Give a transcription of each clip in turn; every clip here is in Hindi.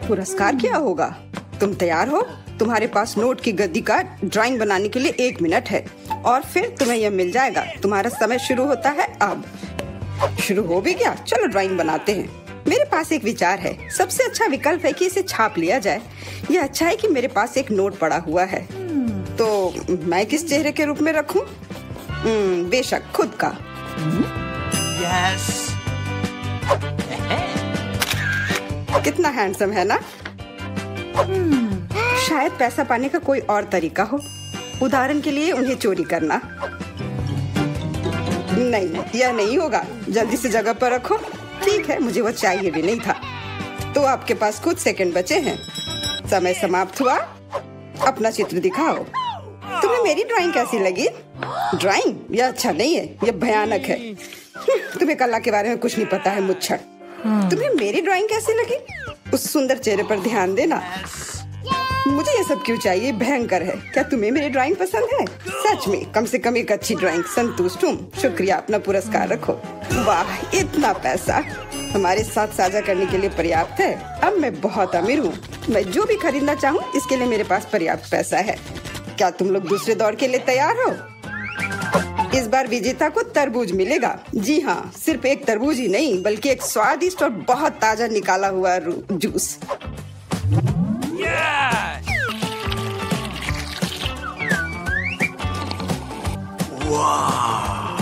पुरस्कार क्या होगा? तुम तैयार हो? तुम्हारे पास नोट की गद्दी का ड्राइंग बनाने के लिए 1 मिनट है और फिर तुम्हें यह मिल जाएगा। तुम्हारा समय शुरू होता है अब। शुरू हो भी गया? चलो ड्राइंग बनाते हैं। मेरे पास एक विचार है। सबसे अच्छा विकल्प है कि इसे छाप लिया जाए। यह अच्छा है कि मेरे पास एक नोट पड़ा हुआ है। तो मैं किस चेहरे के रूप में रखूं? बेशक खुद का। यस। कितना हैंडसम है ना? शायद पैसा पाने का कोई और तरीका हो। उदाहरण के लिए उन्हें चोरी करना। नहीं, यह नहीं होगा। जल्दी से जगह पर रखो। ठीक है, मुझे वो चाहिए भी नहीं था। तो आपके पास कुछ सेकंड बचे हैं। समय समाप्त हुआ। अपना चित्र दिखाओ। तुम्हें मेरी ड्राइंग कैसी लगी? ड्राइंग? यह अच्छा नहीं है, यह भयानक है। तुम्हें कला के बारे में कुछ नहीं पता है, मुच्छर। तुम्हें मेरी ड्राइंग कैसी लगी? उस सुंदर चेहरे पर ध्यान देना। मुझे ये सब क्यों चाहिए? भयंकर है। क्या तुम्हें मेरी ड्राइंग पसंद है? सच में, कम से कम एक अच्छी ड्राइंग। संतुष्ट हूँ। शुक्रिया, अपना पुरस्कार रखो। वाह, इतना पैसा हमारे साथ साझा करने के लिए पर्याप्त है। अब मैं बहुत अमीर हूँ। मैं जो भी खरीदना चाहूँ इसके लिए मेरे पास पर्याप्त पैसा है। क्या तुम लोग दूसरे दौर के लिए तैयार हो? इस बार विजेता को तरबूज मिलेगा। जी हाँ, सिर्फ एक तरबूज ही नहीं बल्कि एक स्वादिष्ट और बहुत ताजा निकाला हुआ जूस।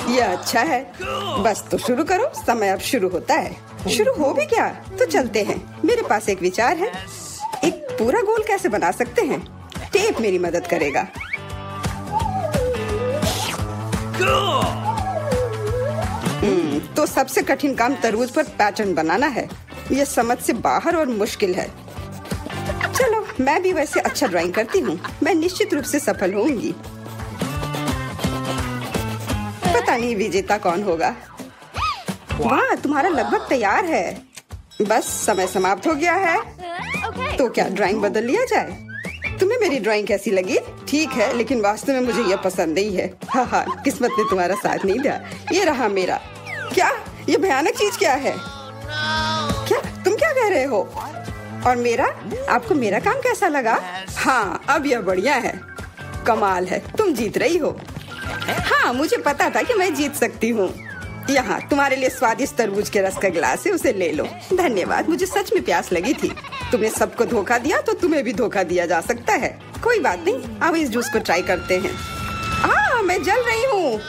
यह अच्छा है। बस तो शुरू करो। समय अब शुरू होता है। शुरू हो भी क्या? तो चलते हैं। मेरे पास एक विचार है। एक पूरा गोल कैसे बना सकते हैं? टेप मेरी मदद करेगा। तो सबसे कठिन काम तरबूज पर पैटर्न बनाना है। यह समझ से बाहर और मुश्किल है। चलो, मैं भी वैसे अच्छा ड्राइंग करती हूँ। मैं निश्चित रूप से सफल होंगी। पता नहीं विजेता कौन होगा। वाह, तुम्हारा लगभग तैयार है। बस समय समाप्त हो गया है। तो क्या ड्राइंग बदल लिया जाए? तुम्हें मेरी ड्राइंग कैसी लगी? ठीक है, लेकिन वास्तव में मुझे यह पसंद नहीं है। हाँ, किस्मत ने तुम्हारा साथ नहीं दिया। ये रहा मेरा। क्या? ये भयानक चीज क्या है? क्या तुम क्या कह रहे हो? और मेरा? आपको मेरा काम कैसा लगा? हाँ, अब यह बढ़िया है। कमाल है, तुम जीत रही हो। हाँ, मुझे पता था कि मैं जीत सकती हूँ। यहाँ तुम्हारे लिए स्वादिष्ट तरबूज के रस का गिलास है, उसे ले लो। धन्यवाद, मुझे सच में प्यास लगी थी। तुमने सबको धोखा दिया तो तुम्हें भी धोखा दिया जा सकता है। कोई बात नहीं, अब इस जूस को ट्राई करते हैं। मैं जल रही हूँ।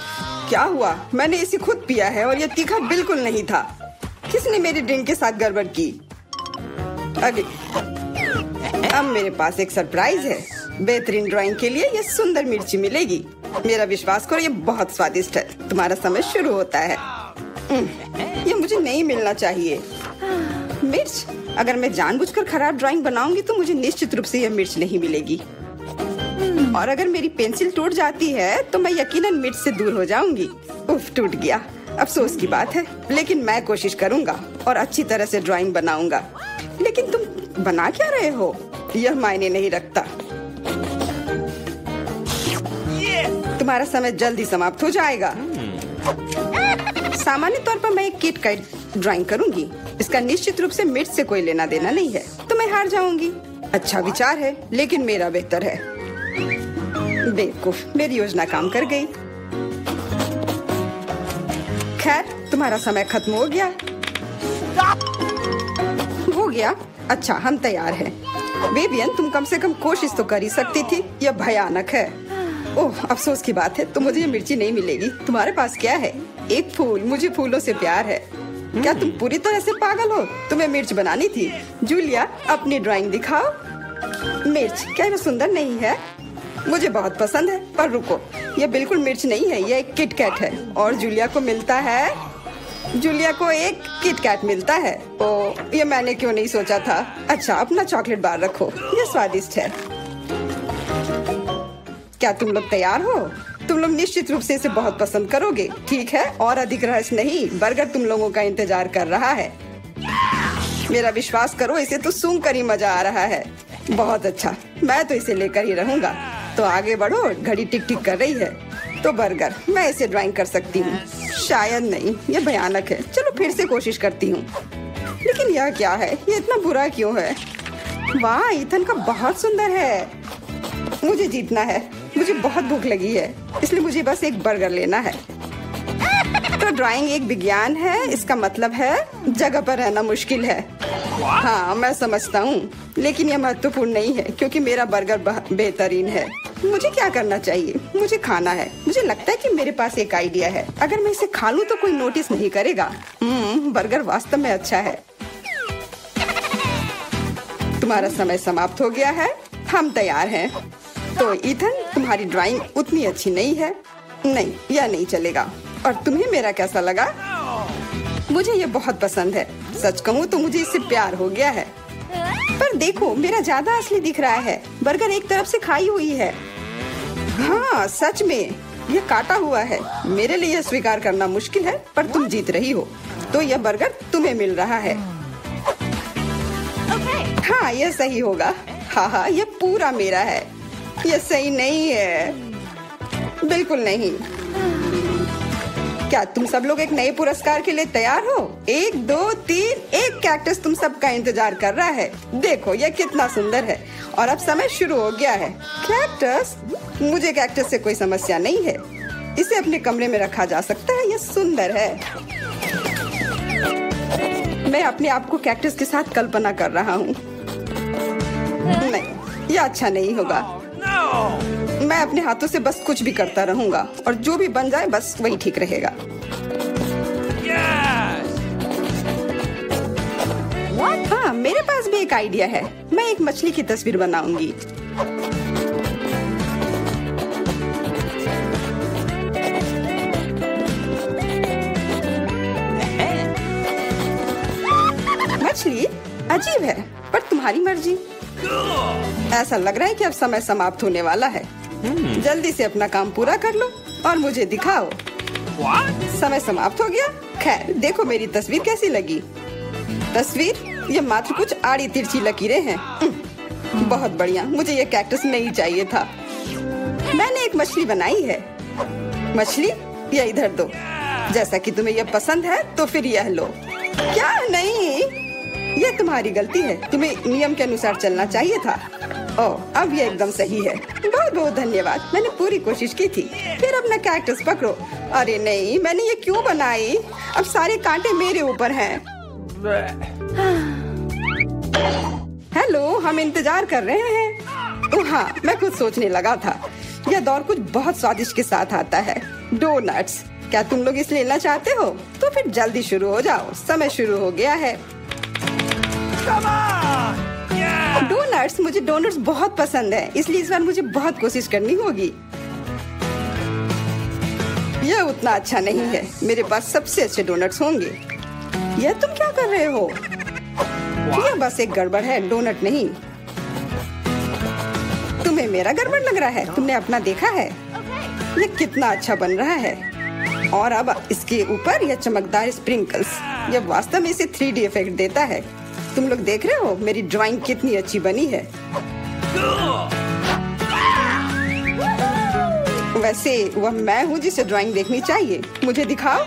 क्या हुआ? मैंने इसे खुद पिया है और यह तीखा बिल्कुल नहीं था। किसने मेरी ड्रिंक के साथ गड़बड़ की? अब मेरे पास एक सरप्राइज है। बेहतरीन ड्राइंग के लिए ये सुंदर मिर्ची मिलेगी। मेरा विश्वास करो, ये बहुत स्वादिष्ट है। तुम्हारा समय शुरू होता है। ये मुझे नहीं मिलना चाहिए। मिर्च? अगर मैं जानबूझकर खराब ड्राइंग बनाऊंगी तो मुझे निश्चित रूप से यह मिर्च नहीं मिलेगी। और अगर मेरी पेंसिल टूट जाती है तो मैं यकीनन मिर्च से दूर हो जाऊंगी। उफ, टूट गया। अफसोस की बात है, लेकिन मैं कोशिश करूंगा और अच्छी तरह से ड्राइंग बनाऊंगा। लेकिन तुम बना क्या रहे हो? यह मायने नहीं रखता। तुम्हारा समय जल्दी समाप्त हो जाएगा। सामान्य तौर पर मैं एक किट का ड्राइंग करूंगी। इसका निश्चित रूप से मिर्च से कोई लेना देना नहीं है, तो मैं हार जाऊंगी। अच्छा विचार है, लेकिन मेरा बेहतर है। बेवकूफ, मेरी योजना काम कर गई। खैर, तुम्हारा समय खत्म हो गया। हो गया? अच्छा, हम तैयार हैं। बेबियन, तुम कम से कम कोशिश तो कर ही सकती थी। यह भयानक है। ओह, अफसोस की बात है, तो मुझे ये मिर्ची नहीं मिलेगी। तुम्हारे पास क्या है? एक फूल। मुझे फूलों से प्यार है। क्या तुम पूरी तरह से पागल हो? तुम्हें मिर्च बनानी थी। जूलिया, अपनी ड्राइंग दिखाओ। मिर्च? क्या यह सुंदर नहीं है? मुझे बहुत पसंद है, पर रुको, यह बिल्कुल मिर्च नहीं है, यह एक किटकैट है। और जूलिया को मिलता है। जूलिया को एक किटकैट मिलता है। ओह, ये मैंने क्यों नहीं सोचा था। अच्छा, अपना चॉकलेट बार रखो, यह स्वादिष्ट है। क्या तुम लोग तैयार हो? तुम लोग निश्चित रूप से इसे बहुत पसंद करोगे। ठीक है, और अधिक रहस्य नहीं, बर्गर तुम लोगों का इंतजार कर रहा है। मेरा विश्वास करो, इसे तो सूंघ कर ही मजा आ रहा है। बहुत अच्छा, मैं तो इसे लेकर ही रहूंगा। तो आगे बढ़ो, घड़ी टिक टिक कर रही है। तो बर्गर, मैं इसे ड्राइंग कर सकती हूँ। शायद नहीं, ये भयानक है। चलो फिर से कोशिश करती हूँ। लेकिन यह क्या है? ये इतना बुरा क्यों है? वाह, ईथन का बहुत सुंदर है। मुझे जीतना है। मुझे बहुत भूख लगी है, इसलिए मुझे बस एक बर्गर लेना है। तो ड्राइंग एक विज्ञान है, इसका मतलब है जगह पर रहना मुश्किल है। हाँ, मैं समझता हूँ, लेकिन यह महत्वपूर्ण नहीं है क्योंकि मेरा बर्गर बेहतरीन है। मुझे क्या करना चाहिए? मुझे खाना है। मुझे लगता है कि मेरे पास एक आइडिया है। अगर मैं इसे खा लूँ तो कोई नोटिस नहीं करेगा। बर्गर वास्तव में अच्छा है। तुम्हारा समय समाप्त हो गया है। हम तैयार हैं। तो ईथन, तुम्हारी ड्राइंग उतनी अच्छी नहीं है। नहीं, यह नहीं चलेगा। और तुम्हें मेरा कैसा लगा? मुझे ये बहुत पसंद है। सच कहूँ तो मुझे इससे प्यार हो गया है। पर देखो, मेरा ज्यादा असली दिख रहा है। बर्गर एक तरफ से खाई हुई है। हाँ, सच में यह काटा हुआ है। मेरे लिए यह स्वीकार करना मुश्किल है, पर तुम जीत रही हो। तो यह बर्गर तुम्हें मिल रहा है। हाँ, यह सही होगा। हाँ, यह पूरा मेरा है। यह सही नहीं है। बिल्कुल नहीं। क्या तुम सब लोग एक नए पुरस्कार के लिए तैयार हो? 1, 2, 3। एक कैक्टस तुम सबका इंतजार कर रहा है। देखो, यह कितना सुंदर है। और अब समय शुरू हो गया है। कैक्टस? मुझे कैक्टस से कोई समस्या नहीं है। इसे अपने कमरे में रखा जा सकता है। यह सुंदर है। मैं अपने आप को कैक्टस के साथ कल्पना कर रहा हूँ। नहीं, यह अच्छा नहीं होगा। मैं अपने हाथों से बस कुछ भी करता रहूंगा और जो भी बन जाए बस वही ठीक रहेगा। हाँ, मेरे पास भी एक आइडिया है। मैं एक मछली की तस्वीर बनाऊंगी। मछली अजीब है, पर तुम्हारी मर्जी। ऐसा लग रहा है कि अब समय समाप्त होने वाला है। जल्दी से अपना काम पूरा कर लो और मुझे दिखाओ। समय समाप्त हो गया। खैर, देखो मेरी तस्वीर कैसी लगी। तस्वीर? ये मात्र कुछ आड़ी तिरछी लकीरें हैं। बहुत बढ़िया। मुझे ये कैक्टस नहीं चाहिए था। मैंने एक मछली बनाई है। मछली? यह इधर दो। जैसा कि तुम्हें यह पसंद है तो फिर यह लो। क्या? नहीं, यह तुम्हारी गलती है। तुम्हें नियम के अनुसार चलना चाहिए था। ओह, अब ये एकदम सही है। बहुत बहुत धन्यवाद। मैंने पूरी कोशिश की थी। फिर अपना कैक्टस पकड़ो। अरे नहीं, मैंने ये क्यों बनाई? अब सारे कांटे मेरे ऊपर हैं। हेलो, हम इंतजार कर रहे हैं। ओह हाँ, मैं कुछ सोचने लगा था। यह दौर कुछ बहुत स्वादिष्ट के साथ आता है। डोनट्स। क्या तुम लोग इसे लेना चाहते हो? तो फिर जल्दी शुरू हो जाओ। समय शुरू हो गया है। डोनट्स? मुझे डोनट्स बहुत पसंद है, इसलिए इस बार मुझे बहुत कोशिश करनी होगी। यह उतना अच्छा नहीं है। मेरे पास सबसे अच्छे डोनट्स होंगे। यह तुम क्या कर रहे हो? यह बस एक गड़बड़ है, डोनट नहीं। तुम्हें मेरा गड़बड़ लग रहा है? तुमने अपना देखा है? यह कितना अच्छा बन रहा है। और अब इसके ऊपर यह चमकदार स्प्रिंकल्स। यह वास्तव में इसे 3D इफेक्ट देता है। तुम लोग देख रहे हो मेरी ड्राइंग कितनी अच्छी बनी है। वैसे वह मैं हूँ जिसे ड्राइंग देखनी चाहिए। मुझे दिखाओ।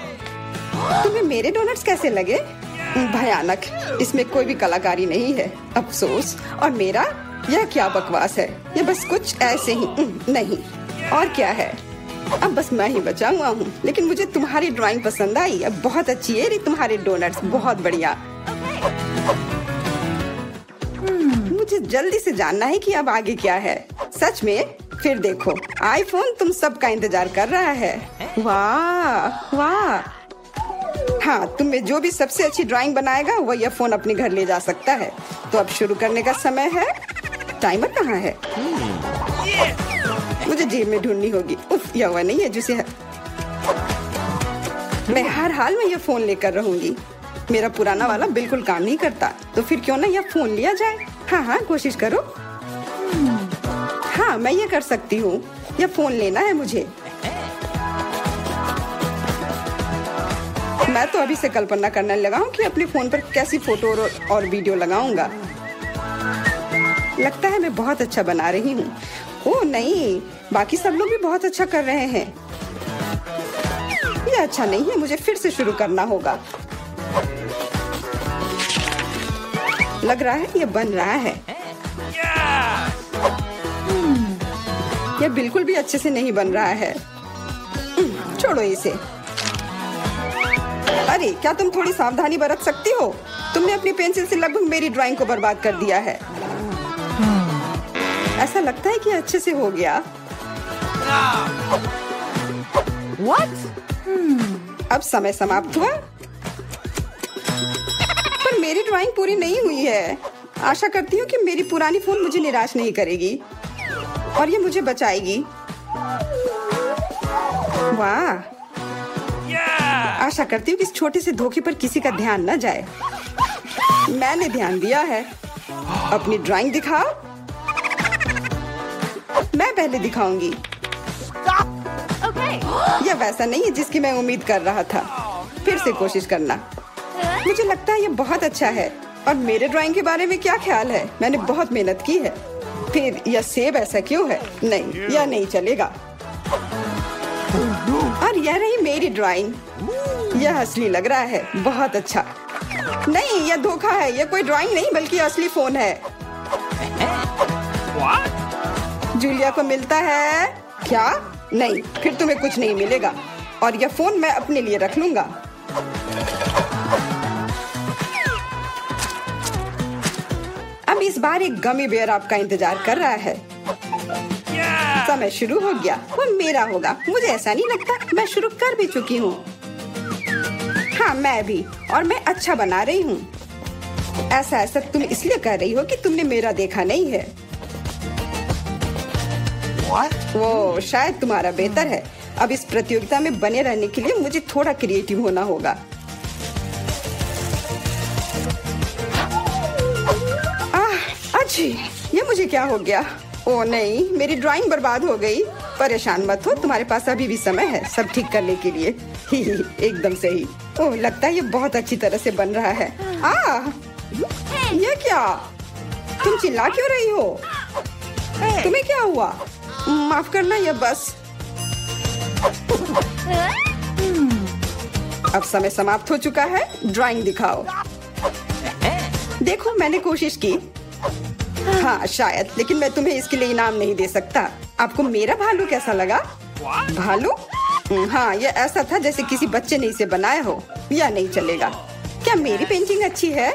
तुम्हें मेरे डोनट्स कैसे लगे? भयानक। इसमें कोई भी कलाकारी नहीं है। अफसोस। और मेरा? यह क्या बकवास है। यह बस कुछ ऐसे ही। नहीं। और क्या है? अब बस मैं ही बचा हुआ हूँ। लेकिन मुझे तुम्हारी ड्राइंग पसंद आई। अब बहुत अच्छी है तुम्हारे डोनट्स। बहुत बढ़िया। मुझे जल्दी से जानना है कि अब आगे क्या है। सच में? फिर देखो, आईफोन तुम सबका इंतजार कर रहा है। वाह वाह। हाँ, तुम्हें जो भी सबसे अच्छी ड्राइंग बनाएगा वो यह फोन अपने घर ले जा सकता है। तो अब शुरू करने का समय है। टाइमर कहाँ है? मुझे जेब में ढूंढनी होगी। उफ, यह वह नहीं है जिसे मैं हर हाल में यह फोन लेकर रहूंगी। मेरा पुराना वाला बिल्कुल काम नहीं करता, तो फिर क्यों ना यह फोन लिया जाए। हाँ, कोशिश करो। हाँ, मैं ये कर सकती हूँ। यह फोन लेना है मुझे। मैं तो अभी से कल्पना करने लगा हूँ कि अपने फोन पर कैसी फोटो और वीडियो लगाऊंगा। लगता है मैं बहुत अच्छा बना रही हूँ। ओह नहीं, बाकी सब लोग भी बहुत अच्छा कर रहे हैं। ये अच्छा नहीं है। मुझे फिर से शुरू करना होगा। लग रहा है ये बन रहा है। यह बिल्कुल भी अच्छे से नहीं बन रहा है। छोड़ो इसे। अरे क्या तुम थोड़ी सावधानी बरत सकती हो? तुमने अपनी पेंसिल से लगभग मेरी ड्राइंग को बर्बाद कर दिया है। ऐसा लगता है कि अच्छे से हो गया। What? अब समय समाप्त हुआ, पर मेरी ड्राइंग पूरी नहीं हुई है। आशा करती हूँ कि मेरी पुरानी फोन मुझे निराश नहीं करेगी और ये मुझे बचाएगी। वाह! आशा करती हूँ कि इस छोटे से धोखे पर किसी का ध्यान न जाए। मैंने ध्यान दिया है। अपनी ड्राइंग दिखाओ। मैं पहले दिखाऊंगी। यह वैसा नहीं है जिसकी मैं उम्मीद कर रहा था। फिर से कोशिश करना। मुझे लगता है यह बहुत अच्छा है। और मेरे ड्राइंग के बारे में क्या ख्याल है? मैंने बहुत मेहनत की है। फिर यह सेब ऐसा क्यों है? नहीं, यह नहीं चलेगा। और यह रही मेरी ड्राइंग। यह असली लग रहा है। बहुत अच्छा। नहीं, यह धोखा है। यह कोई ड्राइंग नहीं बल्कि असली फोन है। जूलिया को मिलता है क्या? नहीं, फिर तुम्हें कुछ नहीं मिलेगा। और यह फोन मैं अपने लिए रख लूंगा। अब इस बार एक गमी बेयर आपका इंतजार कर रहा है। समय शुरू हो गया। वो मेरा होगा। मुझे ऐसा नहीं लगता। मैं शुरू कर भी चुकी हूँ। हाँ, मैं भी। और मैं अच्छा बना रही हूँ। ऐसा तुम इसलिए कर रही हो कि तुमने मेरा देखा नहीं है। वो शायद तुम्हारा बेहतर है। अब इस प्रतियोगिता में बने रहने के लिए मुझे थोड़ा क्रिएटिव होना होगा। अच्छी, ये मुझे क्या हो गया? ओ नहीं, मेरी ड्राइंग बर्बाद हो गई। परेशान मत हो, तुम्हारे पास अभी भी समय है सब ठीक करने के लिए। एकदम सही। ओह, लगता है ये बहुत अच्छी तरह से बन रहा है। ये क्या? तुम चिल्ला क्यों रही हो? तुम्हें क्या हुआ? माफ करना, ये बस। अब समय समाप्त हो चुका है। ड्राइंग दिखाओ। देखो, मैंने कोशिश की। हाँ शायद, लेकिन मैं तुम्हें इसके लिए इनाम नहीं दे सकता। आपको मेरा भालू कैसा लगा? भालू? हाँ, यह ऐसा था जैसे किसी बच्चे ने इसे बनाया हो। यह नहीं चलेगा। क्या मेरी पेंटिंग अच्छी है?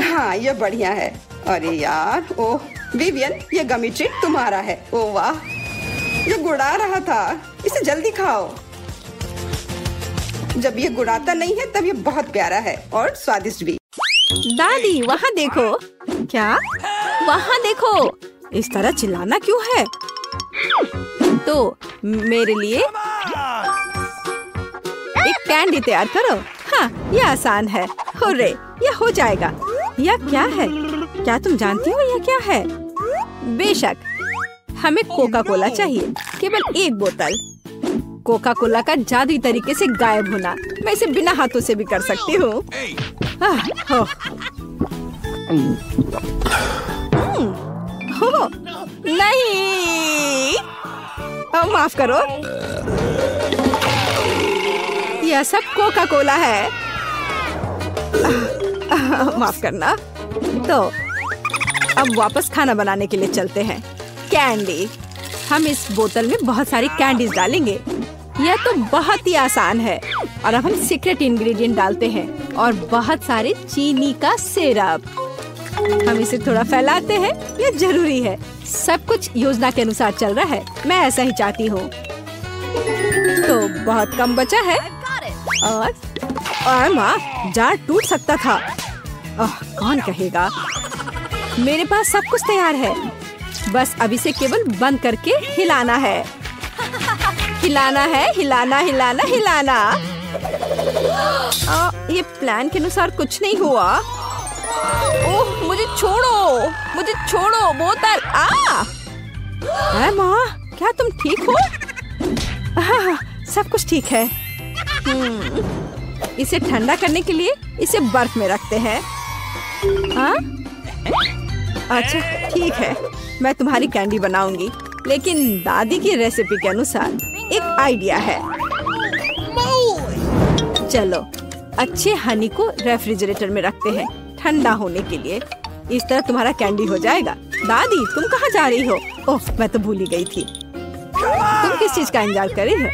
हाँ, यह बढ़िया है। अरे यार, ओह विवियन, यह गमी ट्रीट तुम्हारा है। ओह वाह, यह गुड़ा रहा था। इसे जल्दी खाओ। जब ये गुड़ाता नहीं है तब ये बहुत प्यारा है और स्वादिष्ट भी। दादी, वहाँ देखो। क्या? वहाँ देखो। इस तरह चिल्लाना क्यों है? तो मेरे लिए एक कैंडी तैयार करो। हाँ, यह आसान है। हुर्रे, यह हो जाएगा। यह क्या है? क्या तुम जानती हो यह क्या है? बेशक, हमें कोका कोला चाहिए। केवल एक बोतल। कोका कोला का जादुई तरीके से गायब होना। मैं इसे बिना हाथों से भी कर सकती हूँ। नहीं, माफ करो। यह सब कोका कोला है। माफ करना। तो अब वापस खाना बनाने के लिए चलते हैं। कैंडी। हम इस बोतल में बहुत सारी कैंडीज डालेंगे। यह तो बहुत ही आसान है। और अब हम सीक्रेट इंग्रेडिएंट डालते हैं और बहुत सारे चीनी का सिरप। हम इसे थोड़ा फैलाते हैं। यह जरूरी है। सब कुछ योजना के अनुसार चल रहा है। मैं ऐसा ही चाहती हूँ। तो बहुत कम बचा है। और माँ, जार टूट सकता था। कौन कहेगा? मेरे पास सब कुछ तैयार है। बस अब इसे केवल बंद करके हिलाना है। हिलाना है, हिलाना हिलाना हिलाना। ये प्लान के अनुसार कुछ नहीं हुआ। ओह, मुझे छोड़ो, मुझे छोड़ो बोतल। माँ, क्या तुम ठीक हो? सब कुछ ठीक है। इसे ठंडा करने के लिए इसे बर्फ में रखते हैं। अच्छा ठीक है, मैं तुम्हारी कैंडी बनाऊंगी, लेकिन दादी की रेसिपी के अनुसार। एक आइडिया है। चलो, अच्छे हनी को रेफ्रिजरेटर में रखते हैं ठंडा होने के लिए। इस तरह तुम्हारा कैंडी हो जाएगा। दादी तुम कहाँ जा रही हो? ओह मैं तो भूल ही गई थी। तुम किस चीज का इंतजार कर रही हो?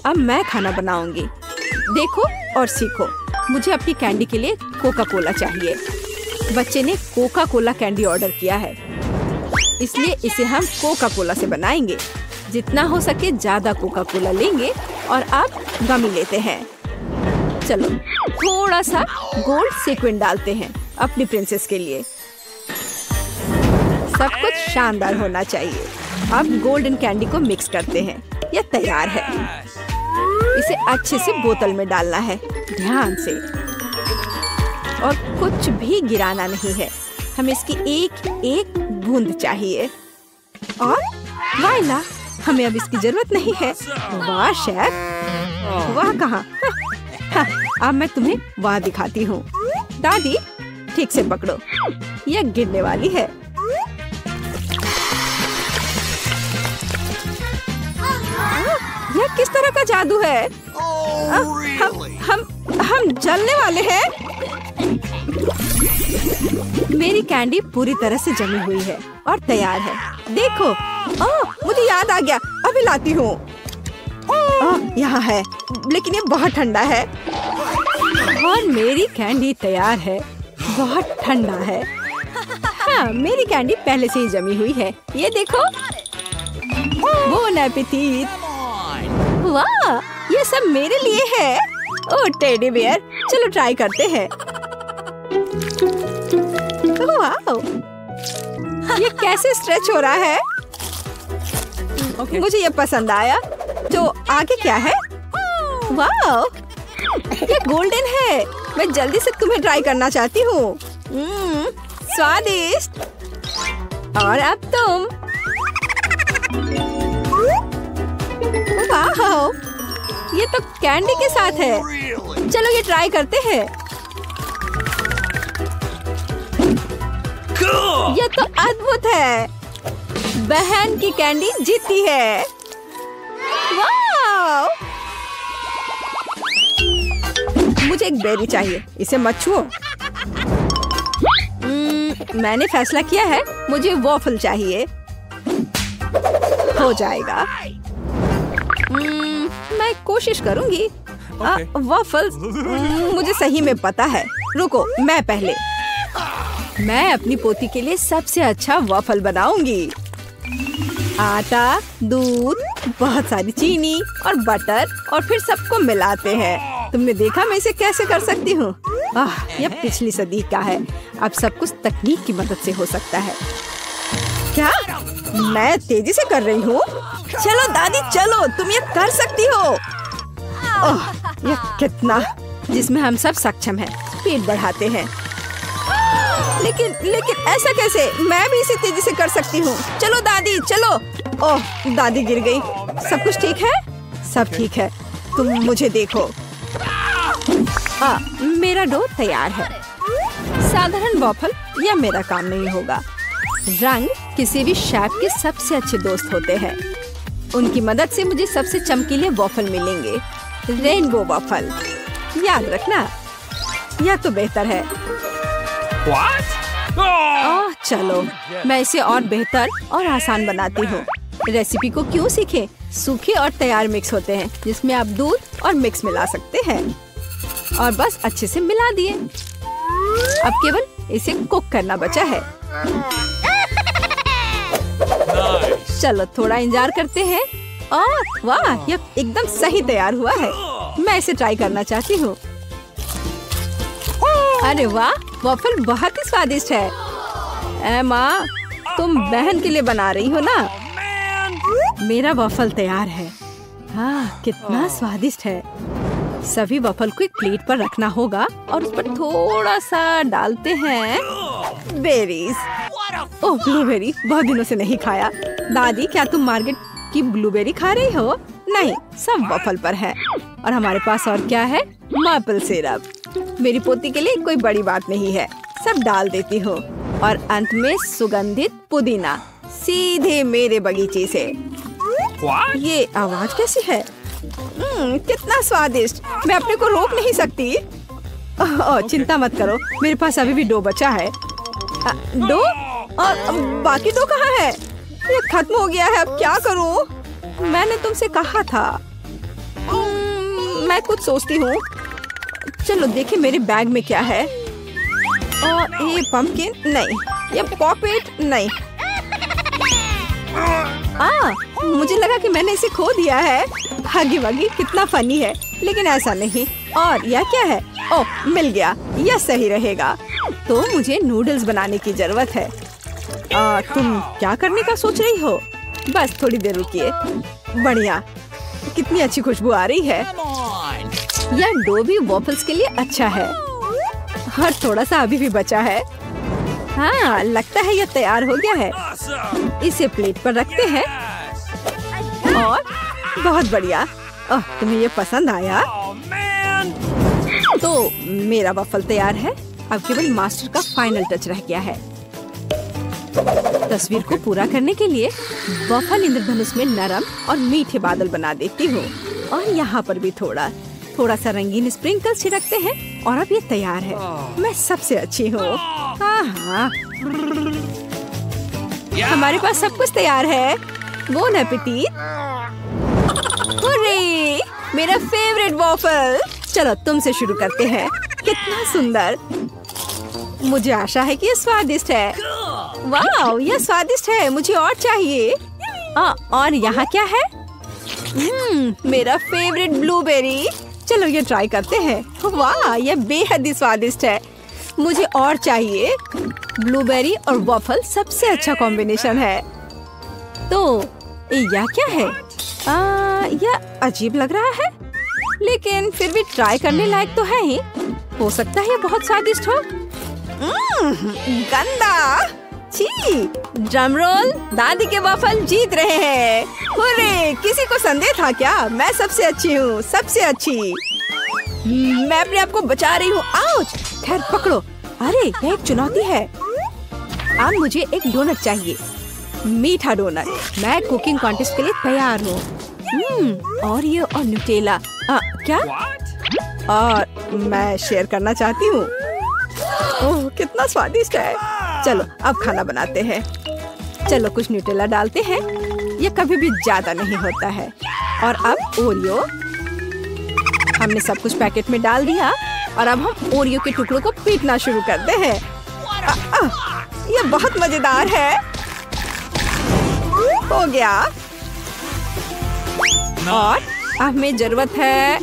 अब मैं खाना बनाऊंगी। देखो और सीखो। मुझे अपनी कैंडी के लिए कोका कोला चाहिए। बच्चे ने कोका कोला कैंडी ऑर्डर किया है, इसलिए इसे हम कोका कोला से बनाएंगे। जितना हो सके ज्यादा कोका कोला लेंगे और अब गमी लेते हैं। चलो थोड़ा सा गोल्ड सीक्वेंस डालते हैं अपनी प्रिंसेस के लिए। सब कुछ शानदार होना चाहिए। अब गोल्डन कैंडी को मिक्स करते हैं। यह तैयार है। इसे अच्छे से बोतल में डालना है, ध्यान से, और कुछ भी गिराना नहीं है। हमें इसकी एक एक बूंद चाहिए। और वाइला, हमें अब इसकी जरूरत नहीं है। वाह शेफ, वाह कहाँ? अब मैं तुम्हें वाह दिखाती हूँ। दादी ठीक से पकड़ो, यह गिरने वाली है। यह किस तरह का जादू है? हम जलने वाले हैं। मेरी कैंडी पूरी तरह से जमी हुई है और तैयार है। देखो, मुझे याद आ गया, अभी लाती हूँ। यहाँ है, लेकिन ये बहुत ठंडा है। और मेरी कैंडी तैयार है, बहुत ठंडा है। हाँ, मेरी कैंडी पहले से ही जमी हुई है। ये देखो। बोन एपेटीट। वाह, ये सब मेरे लिए है। ओह टेडी बियर, चलो ट्राई करते हैं। वाह, ये कैसे स्ट्रेच हो रहा है? मुझे ये पसंद आया। तो आगे क्या है? वाह, ये गोल्डन है। मैं जल्दी से तुम्हें ट्राई करना चाहती हूँ। स्वादिष्ट। और अब तुम। वाह, ये तो कैंडी के साथ है। चलो ये ट्राई करते हैं। ये तो अद्भुत है। बहन की कैंडी जीती है। वाह! मुझे एक बेरी चाहिए, इसे मत छुओ। मैंने फैसला किया है, मुझे वॉफल चाहिए। हो जाएगा। मैं कोशिश करूंगी। वॉफल्स मुझे सही में पता है। रुको, मैं पहले। मैं अपनी पोती के लिए सबसे अच्छा वॉफल बनाऊंगी। आटा, दूध, बहुत सारी चीनी और बटर, और फिर सबको मिलाते हैं। तुमने देखा मैं इसे कैसे कर सकती हूँ? यह पिछली सदी का है। अब सब कुछ तकनीक की मदद से हो सकता है। क्या मैं तेजी से कर रही हूँ? चलो दादी चलो, तुम ये कर सकती हो। यह कितना, जिसमें हम सब सक्षम हैं। स्पीड बढ़ाते हैं। लेकिन ऐसा कैसे? मैं भी इसे तेजी से कर सकती हूँ। चलो दादी चलो। ओह दादी गिर गई। सब कुछ ठीक है? सब ठीक है। तुम मुझे देखो। मेरा डो तैयार है। साधारण वॉफल यह मेरा काम नहीं होगा। रंग किसी भी शेफ के सबसे अच्छे दोस्त होते हैं। उनकी मदद से मुझे सबसे चमकीले वॉफल मिलेंगे। रेनबो वॉफल, याद रखना। यह तो बेहतर है। चलो मैं इसे और बेहतर और आसान बनाती हूँ। रेसिपी को क्यों सीखें? सूखे और तैयार मिक्स होते हैं, जिसमें आप दूध और मिक्स मिला सकते हैं। और बस अच्छे से मिला दिए। अब केवल इसे कुक करना बचा है। चलो थोड़ा इंतजार करते हैं। वाह, यह एकदम सही तैयार हुआ है। मैं इसे ट्राई करना चाहती हूँ। अरे वाह, वॉफल बहुत ही स्वादिष्ट है। माँ, तुम बहन के लिए बना रही हो ना? मेरा वॉफल तैयार है। हाँ, कितना स्वादिष्ट है। सभी वॉफल को एक प्लेट पर रखना होगा और उस पर थोड़ा सा डालते हैं बेरीज। ओह ब्लूबेरी, बहुत दिनों से नहीं खाया। दादी, क्या तुम मार्केट की ब्लूबेरी खा रही हो? नहीं, सब वॉफल पर है। और हमारे पास और क्या है? Maple syrup. मेरी पोती के लिए कोई बड़ी बात नहीं है, सब डाल देती हूँ। और अंत में सुगंधित पुदीना, सीधे मेरे बगीचे से। ये आवाज कैसी है? कितना स्वादिष्ट। मैं अपने को रोक नहीं सकती। चिंता मत करो, मेरे पास अभी भी डो बचा है। डो और बाकी डो कहाँ है? ये खत्म हो गया है, अब क्या करूं? मैंने तुमसे कहा था। मैं कुछ सोचती हूँ। चलो देखें मेरे बैग में क्या है। और ये पंपकिन नहीं, ये पॉकेट नहीं। मुझे लगा कि मैंने इसे खो दिया है। हगी वगी कितना फनी है, लेकिन ऐसा नहीं। और यह क्या है? ओह, मिल गया, यह सही रहेगा। तो मुझे नूडल्स बनाने की जरूरत है। तुम क्या करने का सोच रही हो? बस थोड़ी देर रुकिए। बढ़िया, कितनी अच्छी खुशबू आ रही है। यह डो भी वॉफल्स के लिए अच्छा है। और थोड़ा सा अभी भी बचा है। हाँ, लगता है यह तैयार हो गया है। इसे प्लेट पर रखते हैं। और बहुत बढ़िया। तुम्हें ये पसंद आया? तो मेरा वॉफल तैयार है। अब केवल मास्टर का फाइनल टच रह गया है। तस्वीर को पूरा करने के लिए वॉफल इंद्रधनुष में नरम और मीठे बादल बना देती हूँ। और यहाँ पर भी थोड़ा सा रंगीन स्प्रिंकल्स छिड़कते हैं। और अब ये तैयार है। मैं सबसे अच्छी हूँ। हाँ, हमारे पास सब कुछ तैयार है। Bone appétit. हुर्रे, मेरा फेवरेट वॉफल। चलो तुमसे शुरू करते हैं। कितना सुंदर। मुझे आशा है कि ये स्वादिष्ट है। वाह, यह स्वादिष्ट है। मुझे और चाहिए। और यहाँ क्या है? मेरा फेवरेट ब्लूबेरी। चलो ये ट्राई करते हैं। वाह, यह बेहद ही स्वादिष्ट है। मुझे और चाहिए। ब्लूबेरी और वॉफल सबसे अच्छा कॉम्बिनेशन है। तो यह क्या है? यह अजीब लग रहा है, लेकिन फिर भी ट्राई करने लायक तो है ही। हो सकता है ये बहुत स्वादिष्ट हो। गंदा। छी, ड्रम रोल। दादी के वॉफल जीत रहे हैं। हुर्रे, किसी को संदेह था क्या? मैं सबसे अच्छी हूँ, सबसे अच्छी। मैं अपने आप को बचा रही हूँ। आउच! खैर पकड़ो। अरे, यह एक चुनौती है। अब मुझे एक डोनट चाहिए, मीठा डोनट। मैं कुकिंग कॉन्टेस्ट के लिए तैयार हूँ। और ये और न्यूटेला। क्या? और मैं शेयर करना चाहती हूँ। ओह, कितना स्वादिष्ट है। चलो अब खाना बनाते हैं। चलो कुछ न्यूटेला डालते हैं। ये कभी भी ज्यादा नहीं होता है। और अब ओरियो। हमने सब कुछ पैकेट में डाल दिया। और अब हम ओरियो के टुकड़ों को पीटना शुरू करते हैं। ये बहुत मजेदार है। हो गया। और अब हमें जरूरत है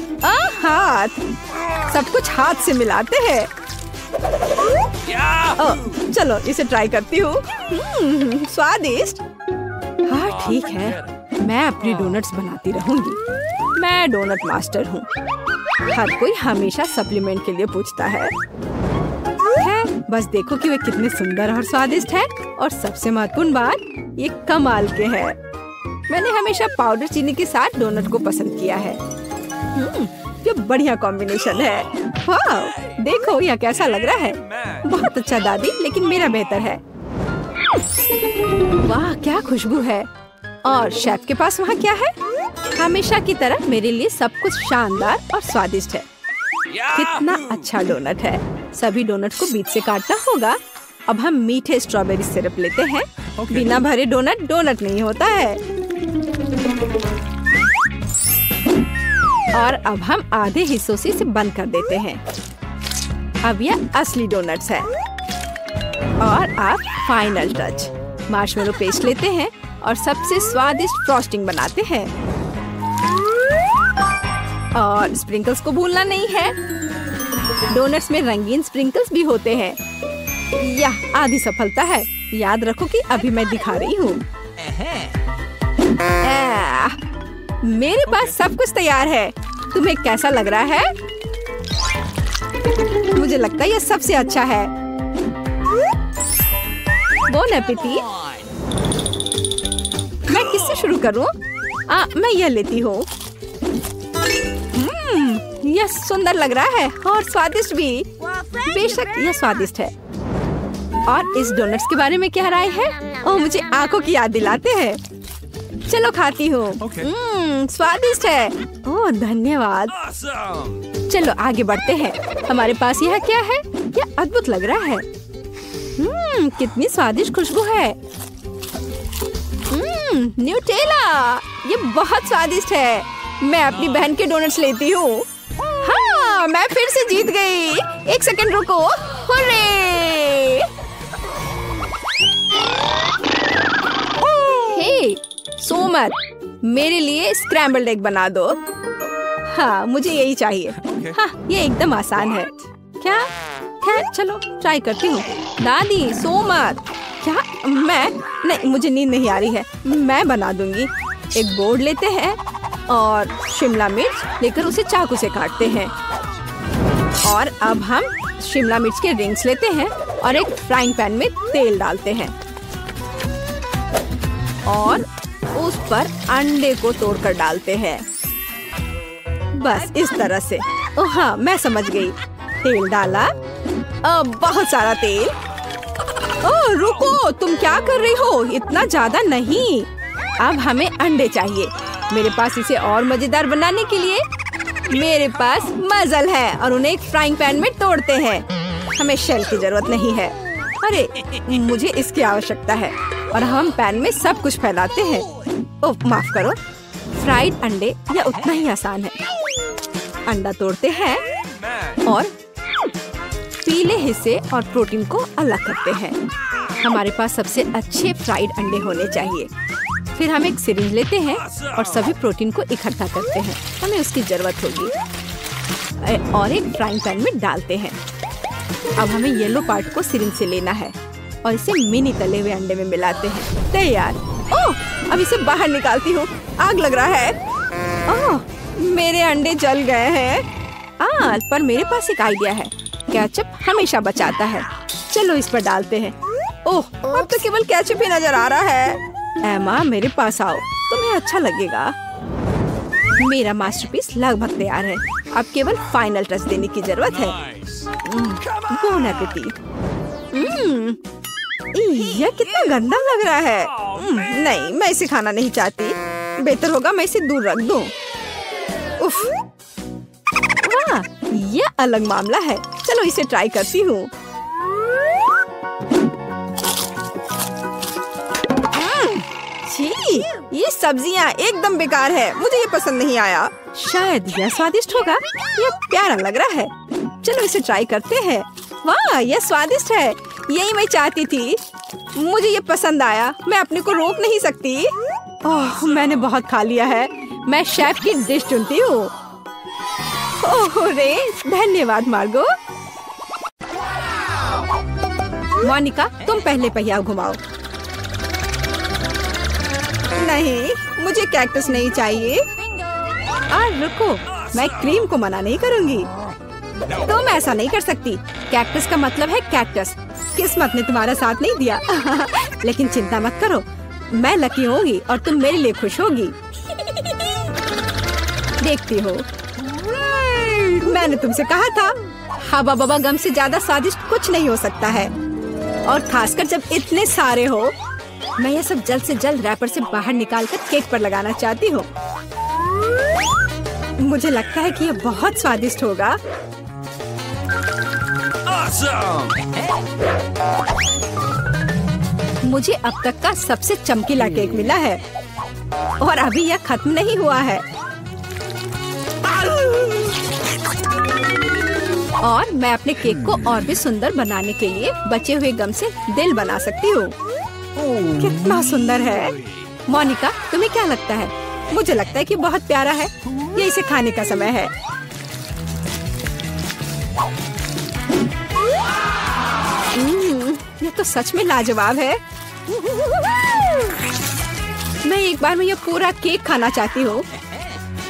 हाथ। सब कुछ हाथ से मिलाते हैं। चलो इसे ट्राई करती हूँ। स्वादिष्ट। हाँ ठीक है, मैं अपनी डोनट्स बनाती रहूंगी। मैं डोनट मास्टर हूँ। हर कोई हमेशा सप्लीमेंट के लिए पूछता है। बस देखो कि वे कितने सुंदर और स्वादिष्ट हैं। और सबसे महत्वपूर्ण बात, ये कमाल के हैं। मैंने हमेशा पाउडर चीनी के साथ डोनट को पसंद किया है। ये बढ़िया कॉम्बिनेशन है। वाह, देखो यह कैसा लग रहा है। बहुत अच्छा दादी, लेकिन मेरा बेहतर है। वाह, क्या खुशबू है। और शेफ के पास वहाँ क्या है? हमेशा की तरह मेरे लिए सब कुछ शानदार और स्वादिष्ट है। कितना अच्छा डोनट है। सभी डोनट को बीच से काटना होगा। अब हम मीठे स्ट्रॉबेरी सिरप लेते हैं। बिना भरे डोनट डोनट नहीं होता है। और अब हम आधे हिस्सों से इसे बंद कर देते हैं। अब यह असली डोनट्स है। और अब फाइनल टच, मार्शमेलो पेस्ट लेते हैं और सबसे स्वादिष्ट फ्रॉस्टिंग बनाते हैं। और स्प्रिंकल्स को भूलना नहीं है। डोनट्स में रंगीन स्प्रिंकल्स भी होते हैं। यह आधी सफलता है। याद रखो कि अभी मैं दिखा रही हूँ। मेरे पास सब कुछ तैयार है। तुम्हें कैसा लग रहा है? मुझे लगता है यह सबसे अच्छा है। Bone appétit. मैं किससे शुरू करूं? मैं यह लेती हूँ। यह सुंदर लग रहा है और स्वादिष्ट भी। बेशक यह स्वादिष्ट है। और इस डोनट्स के बारे में क्या राय है? ओह, मुझे आंखों की याद दिलाते हैं। चलो खाती हूँ। स्वादिष्ट है। ओह धन्यवाद। चलो आगे बढ़ते हैं। हमारे पास यह क्या है? यह अद्भुत लग रहा है। कितनी स्वादिष्ट खुशबू है। न्यूटेला, ये बहुत स्वादिष्ट है। मैं अपनी बहन के डोनट्स लेती हूँ। हाँ, मैं फिर से जीत गई। 1 सेकंड रुको। हुर्रे! हे, सोमर, मेरे लिए स्क्रैम्बल्ड एग बना दो। हाँ, मुझे यही चाहिए। हाँ, ये एकदम आसान है। क्या? खैर, चलो ट्राई करती हूँ। दादी, सोमर, क्या? मैं नहीं, मुझे नींद नहीं आ रही है। मैं बना दूंगी। एक बोर्ड लेते हैं और शिमला मिर्च लेकर उसे चाकू से काटते हैं। और अब हम शिमला मिर्च के रिंग्स लेते हैं और एक फ्राइंग पैन में तेल डालते हैं और उस पर अंडे को तोड़कर डालते हैं। बस इस तरह से। ओह हाँ, मैं समझ गई। तेल डाला, बहुत सारा तेल। ओह रुको, तुम क्या कर रही हो? इतना ज्यादा नहीं। अब हमें अंडे चाहिए। मेरे पास इसे और मजेदार बनाने के लिए मेरे पास मजल है और उन्हें एक फ्राइंग पैन में तोड़ते हैं। हमें शेल की जरूरत नहीं है। अरे, मुझे इसकी आवश्यकता है। और हम पैन में सब कुछ फैलाते हैं। ओह माफ करो। फ्राइड अंडे या उतना ही आसान है। अंडा तोड़ते हैं और पीले हिस्से और प्रोटीन को अलग करते हैं। हमारे पास सबसे अच्छे फ्राइड अंडे होने चाहिए। फिर हम एक सिरिंज लेते हैं और सभी प्रोटीन को इकट्ठा करते हैं। हमें उसकी जरूरत होगी और एक फ्राइंग पैन में डालते हैं। अब हमें येलो पार्ट को सिरिंज से लेना है और इसे मिनी तले हुए अंडे में मिलाते हैं। तैयार। ओह, अब इसे बाहर निकालती हूँ। आग लग रहा है। ओह, मेरे अंडे जल गए हैं। पर मेरे पास एक आइडिया है। केचप हमेशा बचाता है। चलो इस पर डालते हैं। ओह, अब तो केवल केचप ही नजर आ रहा है। एमा, मेरे पास आओ, तुम्हें अच्छा लगेगा। मेरा मास्टरपीस लगभग तैयार है। अब केवल फाइनल टच देने की जरूरत है। Bone appétit. यह कितना गंदा लग रहा है। नहीं, मैं इसे खाना नहीं चाहती। बेहतर होगा मैं इसे दूर रख दूं। उफ, वाह, यह अलग मामला है। चलो इसे ट्राई करती हूँ। ये सब्जियाँ एकदम बेकार है। मुझे ये पसंद नहीं आया। शायद यह स्वादिष्ट होगा। यह प्यारा लग रहा है। चलो इसे ट्राई करते हैं। वाह, यह स्वादिष्ट है। यही मैं चाहती थी। मुझे ये पसंद आया। मैं अपने को रोक नहीं सकती। ओह, मैंने बहुत खा लिया है। मैं शेफ की डिश चुनती हूँ। ओह रे, धन्यवाद मार्गो। मोनिका, तुम पहले पहिया घुमाओ। नहीं, मुझे कैक्टस नहीं चाहिए। रुको, मैं क्रीम को मना नहीं करूंगी। तुम ऐसा नहीं कर सकती। कैक्टस का मतलब है कैक्टस। किस्मत ने तुम्हारा साथ नहीं दिया। लेकिन चिंता मत करो, मैं लकी होगी और तुम मेरे लिए खुश होगी। देखती हो, मैंने तुमसे कहा था। हवा बबा गम से ज्यादा स्वादिष्ट कुछ नहीं हो सकता है। और खासकर जब इतने सारे हो। मैं यह सब जल्द से जल्द रैपर से बाहर निकालकर केक पर लगाना चाहती हूँ। मुझे लगता है कि यह बहुत स्वादिष्ट होगा। मुझे अब तक का सबसे चमकीला केक मिला है और अभी यह खत्म नहीं हुआ है। और मैं अपने केक को और भी सुंदर बनाने के लिए बचे हुए गम से दिल बना सकती हूँ। कितना सुंदर है। मोनिका, तुम्हें क्या लगता है? मुझे लगता है कि बहुत प्यारा है। ये इसे खाने का समय है। ये तो सच में लाजवाब है। मैं एक बार में यह पूरा केक खाना चाहती हूँ।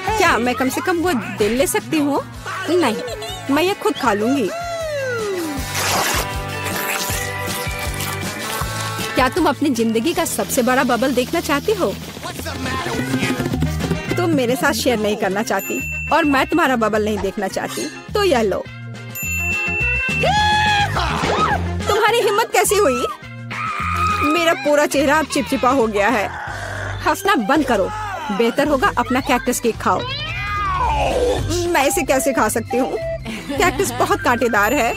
क्या मैं कम से कम वो दिल ले सकती हूँ? नहीं, मैं ये खुद खा लूंगी। क्या तुम अपनी जिंदगी का सबसे बड़ा बबल देखना चाहती हो? तुम मेरे साथ शेयर नहीं करना चाहती और मैं तुम्हारा बबल नहीं देखना चाहती, तो यह लो। तुम्हारी हिम्मत कैसी हुई? मेरा पूरा चेहरा अब चिपचिपा हो गया है। हंसना बंद करो। बेहतर होगा अपना कैक्टस केक खाओ। मैं इसे कैसे खा सकती हूँ? कैक्टस बहुत कांटेदार है।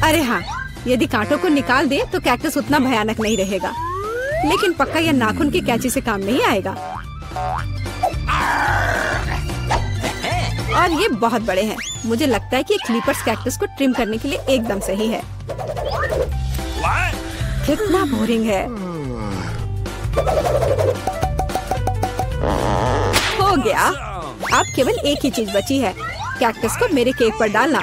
अरे हाँ, यदि कांटों को निकाल दे तो कैक्टस उतना भयानक नहीं रहेगा, लेकिन पक्का यह नाखून की कैंची से काम नहीं आएगा। और ये बहुत बड़े हैं। मुझे लगता है कि क्लिपर्स कैक्टस को ट्रिम करने के लिए एकदम सही है। कितना बोरिंग है। हो गया। अब केवल एक ही चीज बची है, कैक्टस को मेरे केक पर डालना।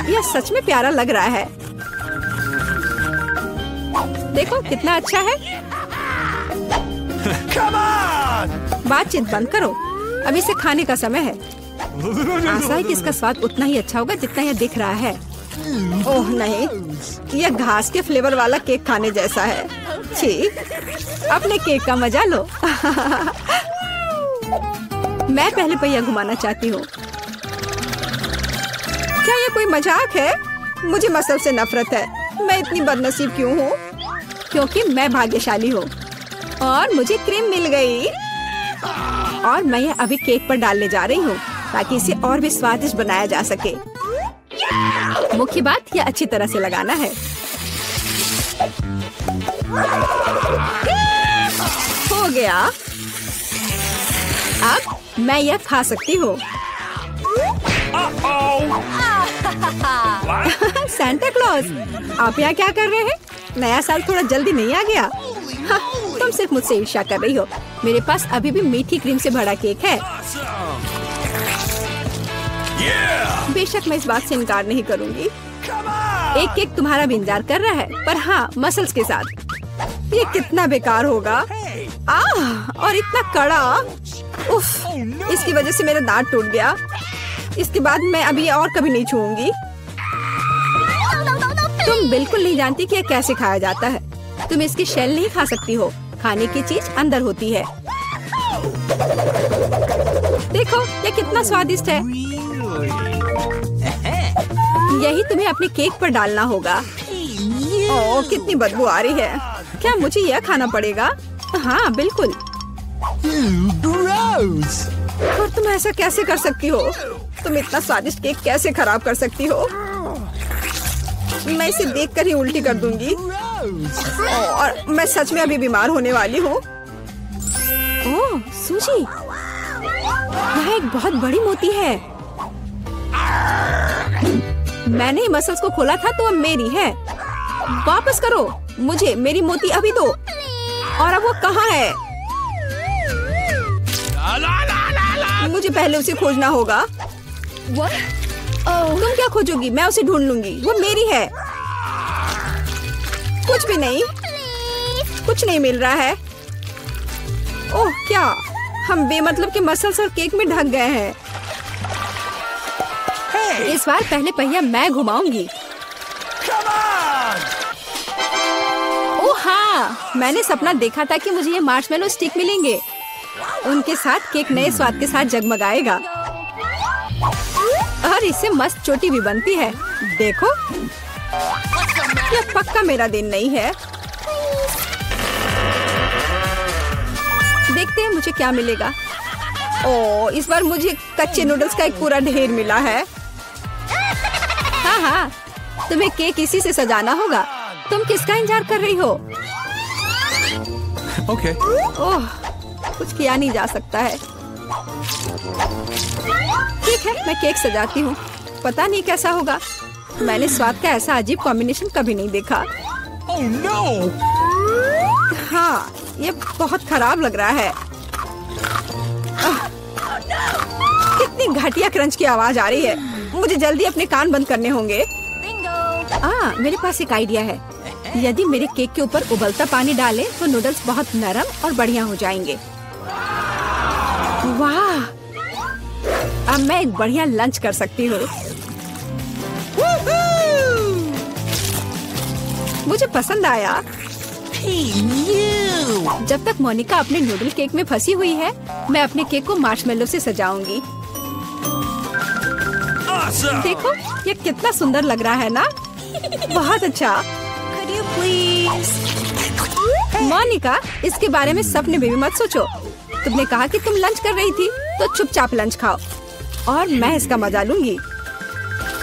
यह सच में प्यारा लग रहा है। देखो कितना अच्छा है। बातचीत बंद करो, अब इसे खाने का समय है। आशा है कि इसका स्वाद उतना ही अच्छा होगा जितना यह दिख रहा है। ओह नहीं, यह घास के फ्लेवर वाला केक खाने जैसा है। छी, अपने केक का मजा लो। मैं पहले पहिया घुमाना चाहती हूँ। क्या ये कोई मजाक है? मुझे मसल से नफरत है। मैं इतनी बदनसीब क्यों हूँ? क्योंकि मैं भाग्यशाली हूँ और मुझे क्रीम मिल गई। और मैं यह अभी केक पर डालने जा रही हूँ ताकि इसे और भी स्वादिष्ट बनाया जा सके। मुख्य बात यह अच्छी तरह से लगाना है। हो गया। अब मैं यह खा सकती हूँ। सांता क्लॉज, आप यहाँ क्या कर रहे हैं? नया साल थोड़ा जल्दी नहीं आ गया? हाँ, तुम सिर्फ मुझसे ईर्ष्या कर रही हो। मेरे पास अभी भी मीठी क्रीम से भरा केक है। बेशक मैं इस बात से इनकार नहीं करूंगी। एक केक तुम्हारा भी इंतजार कर रहा है, पर हाँ, मसल्स के साथ। ये कितना बेकार होगा। और इतना कड़ा। उफ, इसकी वजह से मेरा दांत टूट गया। इसके बाद मैं अभी और कभी नहीं छूऊंगी। तुम बिल्कुल नहीं जानती कि यह कैसे खाया जाता है। तुम इसकी शेल नहीं खा सकती हो। खाने की चीज अंदर होती है। देखो यह कितना स्वादिष्ट है। यही तुम्हें अपने केक पर डालना होगा। ओह, कितनी बदबू आ रही है। क्या मुझे यह खाना पड़ेगा? हाँ बिल्कुल। और तुम ऐसा कैसे कर सकती हो? तुम इतना स्वादिष्ट केक कैसे खराब कर सकती हो? मैं इसे देखकर ही उल्टी कर दूंगी। और मैं सच में अभी बीमार होने वाली हूँ। ओह सूजी, यह एक बहुत बड़ी मोती है। मैंने मसल्स को खोला था तो अब मेरी है। वापस करो मुझे मेरी मोती अभी दो। और अब वो कहाँ है? मुझे पहले उसे खोजना होगा। तुम क्या खोजोगी? मैं उसे ढूंढ लूंगी। वो मेरी है। कुछ भी नहीं, कुछ नहीं मिल रहा है। ओह क्या, हम बेमतलब के मसल्स और केक में ढक गए हैं। इस बार पहले पहिया मैं घुमाऊंगी। ओह हाँ, मैंने सपना देखा था कि मुझे ये मार्शमेलो स्टिक मिलेंगे। उनके साथ केक नए स्वाद के साथ जगमगाएगा और इससे मस्त चोटी भी बनती है। देखो, यह पक्का मेरा दिन नहीं है। देखते हैं मुझे क्या मिलेगा। ओह, इस बार मुझे कच्चे नूडल्स का एक पूरा ढेर मिला है। हाँ हाँ, तुम्हें केक इसी से सजाना होगा। तुम किसका इंतजार कर रही हो? Okay. ओह, कुछ किया नहीं जा सकता है। ठीक है, मैं केक सजाती हूँ। पता नहीं कैसा होगा। मैंने स्वाद का ऐसा अजीब कॉम्बिनेशन कभी नहीं देखा। Oh no! हाँ, ये बहुत खराब लग रहा है। कितनी घटिया क्रंच की आवाज आ रही है। मुझे जल्दी अपने कान बंद करने होंगे। मेरे पास एक आइडिया है। यदि मेरे केक के ऊपर उबलता पानी डालें तो नूडल्स बहुत नरम और बढ़िया हो जाएंगे। वाह, अब मैं एक बढ़िया लंच कर सकती हूँ। मुझे पसंद आया। जब तक मोनिका अपने नूडल केक में फंसी हुई है, मैं अपने केक को मार्शमेलो से सजाऊंगी। देखो, ये कितना सुंदर लग रहा है ना? बहुत अच्छा। मोनिका, इसके बारे में सपने में भी मत सोचो। तुमने कहा कि तुम लंच कर रही थी, तो चुपचाप लंच खाओ और मैं इसका मजा लूंगी।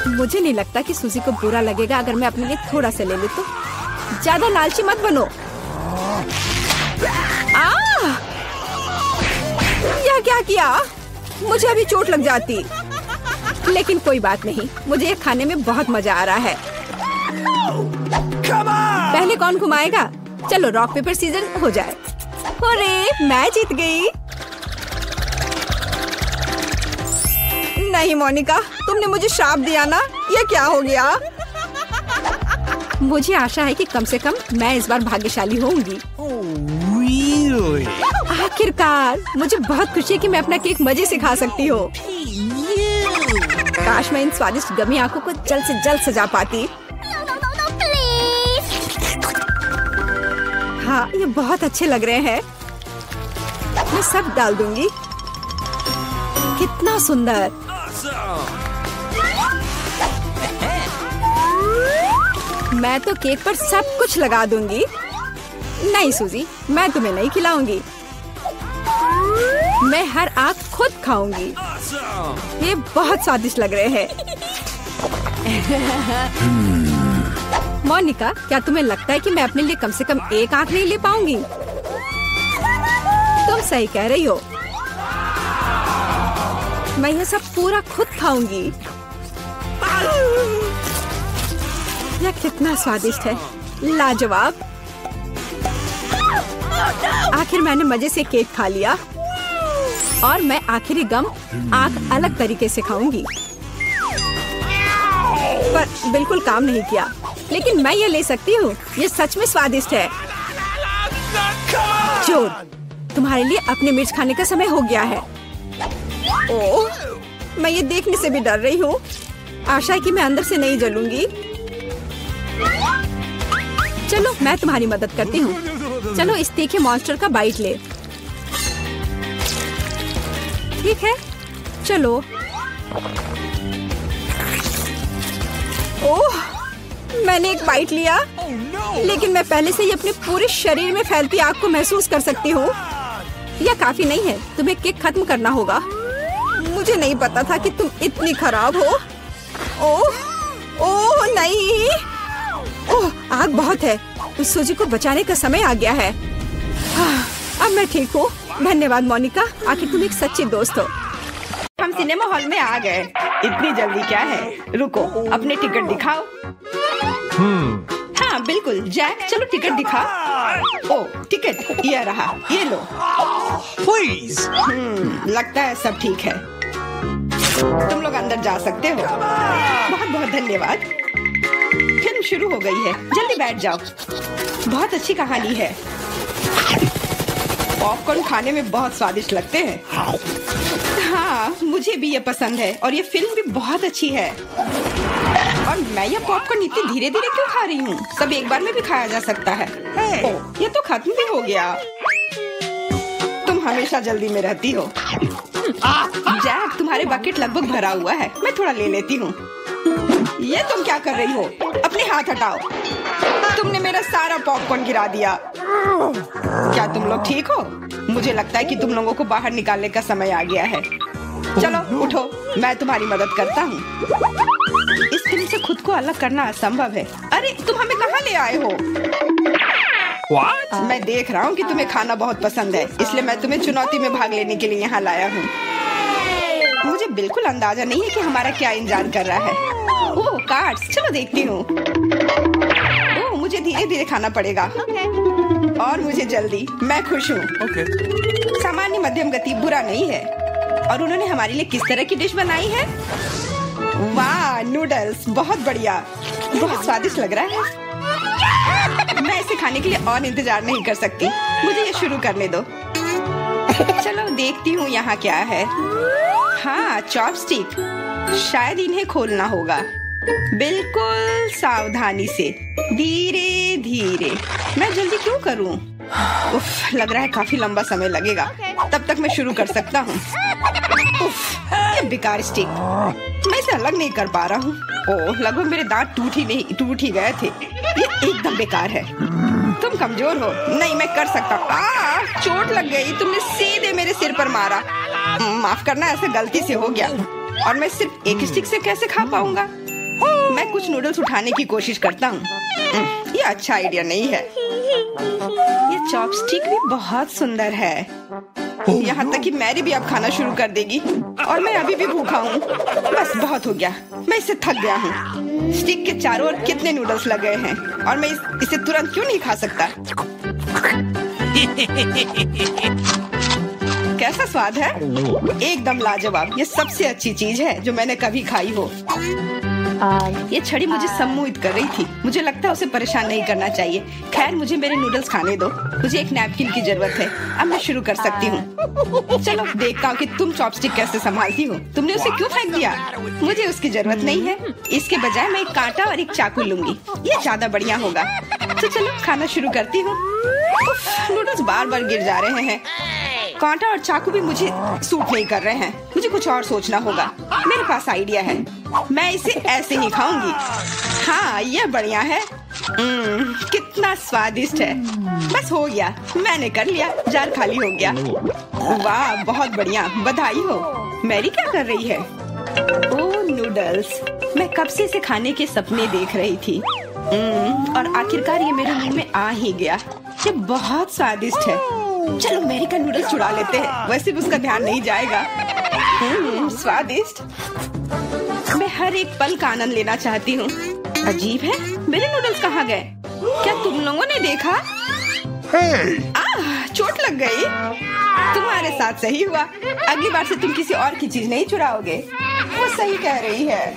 मुझे नहीं लगता कि सूजी को बुरा लगेगा अगर मैं अपने लिए थोड़ा सा ले लूं तो। ज्यादा लालची मत बनो। यह क्या किया? मुझे अभी चोट लग जाती। लेकिन कोई बात नहीं, मुझे ये खाने में बहुत मजा आ रहा है। पहले कौन घुमाएगा? चलो रॉक पेपर सीजर हो जाए। अरे मैं जीत गई। नहीं मोनिका, तुमने मुझे श्राप दिया ना। ये क्या हो गया? मुझे आशा है कि कम से कम मैं इस बार भाग्यशाली होंगी। Really? आखिरकार मुझे बहुत खुशी है कि मैं अपना केक मजे से खा सकती हूँ। काश मैं इन स्वादिष्ट गमी आंखों को जल्द से जल्द सजा पाती। हाँ, ये बहुत अच्छे लग रहे हैं। मैं सब डाल दूंगी। कितना सुंदर। मैं तो केक पर सब कुछ लगा दूंगी। नहीं सूजी, मैं तुम्हें नहीं खिलाऊंगी। मैं हर आंख खुद खाऊंगी। ये बहुत स्वादिष्ट लग रहे हैं। मोनिका, क्या तुम्हें लगता है कि मैं अपने लिए कम से कम एक आंख नहीं ले पाऊंगी? तुम सही कह रही हो। मैं ये सब पूरा खुद खाऊंगी। यह कितना स्वादिष्ट है, लाजवाब। आखिर मैंने मजे से केक खा लिया और मैं आखिरी गम आंख अलग तरीके से खाऊंगी। पर बिल्कुल काम नहीं किया। लेकिन मैं ये ले सकती हूँ। ये सच में स्वादिष्ट है। चोर, तुम्हारे लिए अपने मिर्च खाने का समय हो गया है। ओह, मैं ये देखने से भी डर रही हूँ। आशा है कि मैं अंदर से नहीं जलूंगी। चलो मैं तुम्हारी मदद करती हूँ। चलो इस तीखे मॉन्स्टर का बाइट ले। ठीक है, चलो। ओह, मैंने एक बाइट लिया, लेकिन मैं पहले से ही अपने पूरे शरीर में फैलती आग को महसूस कर सकती हूँ। यह काफी नहीं है, तुम्हें केक खत्म करना होगा। मुझे नहीं पता था कि तुम इतनी खराब हो। ओह, ओह नहीं। ओह, आग बहुत है। उस सूजी को बचाने का समय आ गया है। अब मैं ठीक हूँ। धन्यवाद मोनिका, आखिर तुम एक सच्ची दोस्त हो। हम सिनेमा हॉल में आ गए। इतनी जल्दी क्या है? रुको, अपने टिकट दिखाओ। हाँ बिल्कुल, जैक चलो टिकट दिखा। ओ टिकट, ये रहा, ये लो। Please. लगता है सब ठीक है। तुम लोग अंदर जा सकते हो। बहुत बहुत धन्यवाद। फिल्म शुरू हो गई है, जल्दी बैठ जाओ। बहुत अच्छी कहानी है। पॉपकॉर्न खाने में बहुत स्वादिष्ट लगते हैं। हाँ, मुझे भी ये पसंद है और ये फिल्म भी बहुत अच्छी है। और मैं ये पॉपकॉर्न इतनी धीरे धीरे क्यों खा रही हूँ? सब एक बार में भी खाया जा सकता है। ये तो खत्म भी हो गया। तुम हमेशा जल्दी में रहती हो। जैक, तुम्हारे बकेट लगभग भरा हुआ है, मैं थोड़ा ले लेती हूँ। ये तुम क्या कर रही हो? अपने हाथ हटाओ। तुमने मेरा सारा पॉपकॉर्न गिरा दिया। क्या तुम लोग ठीक हो? मुझे लगता है कि तुम लोगों को बाहर निकालने का समय आ गया है। चलो उठो, मैं तुम्हारी मदद करता हूँ। इस फिल्म से खुद को अलग करना असंभव है। अरे तुम हमें कहाँ ले आए हो? What? मैं देख रहा हूँ कि तुम्हें खाना बहुत पसंद है, इसलिए मैं तुम्हें चुनौती में भाग लेने के लिए यहाँ लाया हूँ। मुझे बिल्कुल अंदाजा नहीं है कि हमारा क्या इंतजार कर रहा है। ओह कार्ड्स, चलो देखती हूँ। ओह, मुझे धीरे धीरे खाना पड़ेगा। और मुझे जल्दी। मैं खुश हूँ। Okay. सामान्य मध्यम गति बुरा नहीं है। और उन्होंने हमारे लिए किस तरह की डिश बनाई है? वाह, नूडल्स, बहुत बढ़िया, बहुत स्वादिष्ट लग रहा है। मैं इसे खाने के लिए और इंतजार नहीं कर सकती। मुझे ये शुरू करने दो। चलो देखती हूँ यहाँ क्या है। हाँ, चॉपस्टिक। शायद इन्हें खोलना होगा। बिल्कुल सावधानी से, धीरे धीरे। मैं जल्दी क्यों करूँ? उफ, लग रहा है काफी लंबा समय लगेगा। तब तक मैं शुरू कर सकता हूँ। उफ, ये बेकार स्टिक, मैं इसे अलग नहीं कर पा रहा हूँ। ओह, लगभग मेरे दांत टूट ही गए थे। ये एकदम बेकार है। तुम कमजोर हो। नहीं, मैं कर सकता हूँ। चोट लग गई। तुमने सीधे मेरे सिर पर मारा। माफ करना, ऐसे गलती से हो गया। और मैं सिर्फ एक स्टिक से कैसे खा पाऊंगा? मैं कुछ नूडल्स उठाने की कोशिश करता हूँ। ये अच्छा आइडिया नहीं है। ये चॉपस्टिक भी बहुत सुंदर है। यहाँ तक कि मैरी भी अब खाना शुरू कर देगी और मैं अभी भी भूखा हूँ। बस बहुत हो गया, मैं इससे थक गया हूँ। स्टिक के चारों ओर कितने नूडल्स लगे हैं और मैं इसे तुरंत क्यों नहीं खा सकता? कैसा स्वाद है? एकदम लाजवाब। ये सबसे अच्छी चीज है जो मैंने कभी खाई हो। ये छड़ी मुझे सम्मोहित कर रही थी। मुझे लगता है उसे परेशान नहीं करना चाहिए। खैर, मुझे मेरे नूडल्स खाने दो। मुझे एक नैपकिन की जरूरत है। अब मैं शुरू कर सकती हूँ। चलो देखता हूँ कि तुम चॉपस्टिक कैसे संभालती हो। तुमने उसे क्यों फेंक दिया? मुझे उसकी जरूरत नहीं है। इसके बजाय मैं एक कांटा और एक चाकू लूंगी। ये ज्यादा बढ़िया होगा। तो चलो खाना शुरू करती हूँ। नूडल्स बार बार गिर जा रहे हैं। कांटा और चाकू भी मुझे सूट नहीं कर रहे हैं। मुझे कुछ और सोचना होगा। मेरे पास आइडिया है। मैं इसे ऐसे ही खाऊंगी। हाँ, ये बढ़िया है। कितना स्वादिष्ट है। बस हो गया, मैंने कर लिया। जार खाली हो गया। वाह, बहुत बढ़िया, बधाई हो। मैरी क्या कर रही है? ओह, नूडल्स। मैं कब से इसे खाने के सपने देख रही थी। और आखिरकार ये मेरे मुंह में आ ही गया। ये बहुत स्वादिष्ट है। चलो मैरी का नूडल्स चुरा लेते हैं। वैसे भी उसका ध्यान नहीं जाएगा। स्वादिष्ट। मैं हर एक पल का आनंद लेना चाहती हूँ। अजीब है, मेरे नूडल्स कहाँ गए? क्या तुम लोगों ने देखा? चोट लग गई। तुम्हारे साथ सही हुआ। अगली बार से तुम किसी और की चीज नहीं चुराओगे। वो सही कह रही है।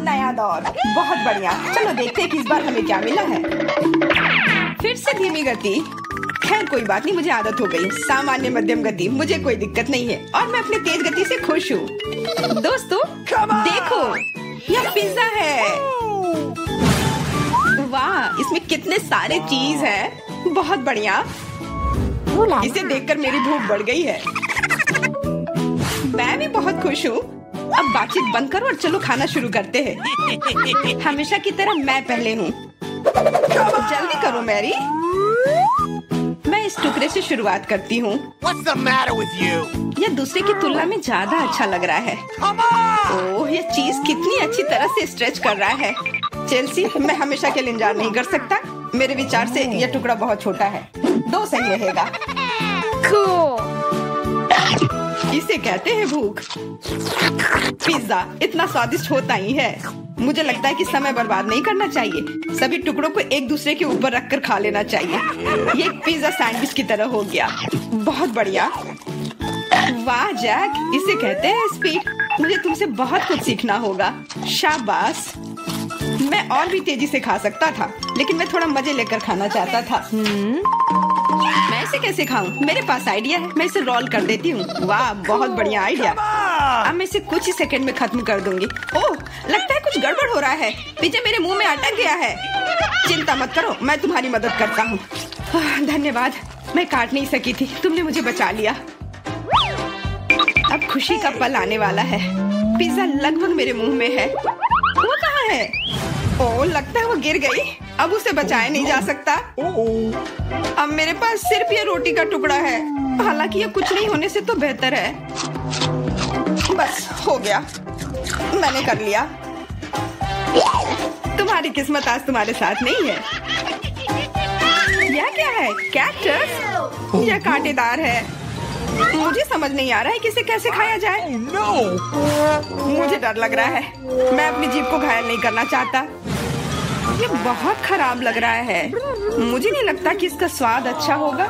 नया दौर, बहुत बढ़िया। चलो देखते हैं कि इस बार हमें क्या मिला है। फिर से धीमी गति। खैर कोई बात नहीं, मुझे आदत हो गई। सामान्य मध्यम गति, मुझे कोई दिक्कत नहीं है और मैं अपनी तेज गति से खुश हूँ। दोस्तों देखो, यह पिज्जा है। वाह, इसमें कितने सारे चीज हैं। बहुत बढ़िया। इसे देखकर मेरी भूख बढ़ गई है। मैं भी बहुत खुश हूँ। अब बातचीत बंद करो और चलो खाना शुरू करते हैं। हमेशा की तरह मैं पहले हूँ। जल्दी करो मैरी। मैं इस टुकड़े से शुरुआत करती हूँ। यह दूसरे की तुलना में ज्यादा अच्छा लग रहा है। ओह, यह चीज कितनी अच्छी तरह से स्ट्रेच कर रहा है। चेल्सी, मैं हमेशा के लिए इंतजार नहीं कर सकता। मेरे विचार से यह टुकड़ा बहुत छोटा है। 2 सही रहेगा। इसे कहते हैं भूख। पिज्जा इतना स्वादिष्ट होता ही है। मुझे लगता है कि समय बर्बाद नहीं करना चाहिए। सभी टुकड़ों को एक दूसरे के ऊपर रखकर खा लेना चाहिए। ये एक पिज्जा सैंडविच की तरह हो गया। बहुत बढ़िया। वाह जैक, इसे कहते हैं स्पीड। मुझे तुमसे बहुत कुछ सीखना होगा। शाबाश। मैं और भी तेजी से खा सकता था, लेकिन मैं थोड़ा मजे लेकर खाना चाहता था। मैं इसे कैसे खाऊं? मेरे पास आइडिया है। मैं इसे रोल कर देती हूँ। वाह, बहुत बढ़िया आइडिया। अब मैं इसे कुछ ही सेकंड में खत्म कर दूंगी। ओह, लगता है कुछ गड़बड़ हो रहा है। पिज्जा मेरे मुंह में अटक गया है। चिंता मत करो, मैं तुम्हारी मदद करता हूँ। धन्यवाद। मैं काट नहीं सकी थी, तुमने मुझे बचा लिया। अब खुशी का पल आने वाला है। पिज्जा लगभग मेरे मुंह में है। वो कहाँ है? ओह, लगता है वो गिर गई। अब उसे बचाया नहीं जा सकता। अब मेरे पास सिर्फ ये रोटी का टुकड़ा है। हालांकि ये कुछ नहीं होने से तो बेहतर है। बस हो गया, मैंने कर लिया। तुम्हारी किस्मत आज तुम्हारे साथ नहीं है। यह क्या है? कैक्टस? यह कांटेदार है। मुझे समझ नहीं आ रहा है कि इसे कैसे खाया जाए। मुझे डर लग रहा है। मैं अपनी जीभ को घायल नहीं करना चाहता। ये बहुत खराब लग रहा है। मुझे नहीं लगता कि इसका स्वाद अच्छा होगा,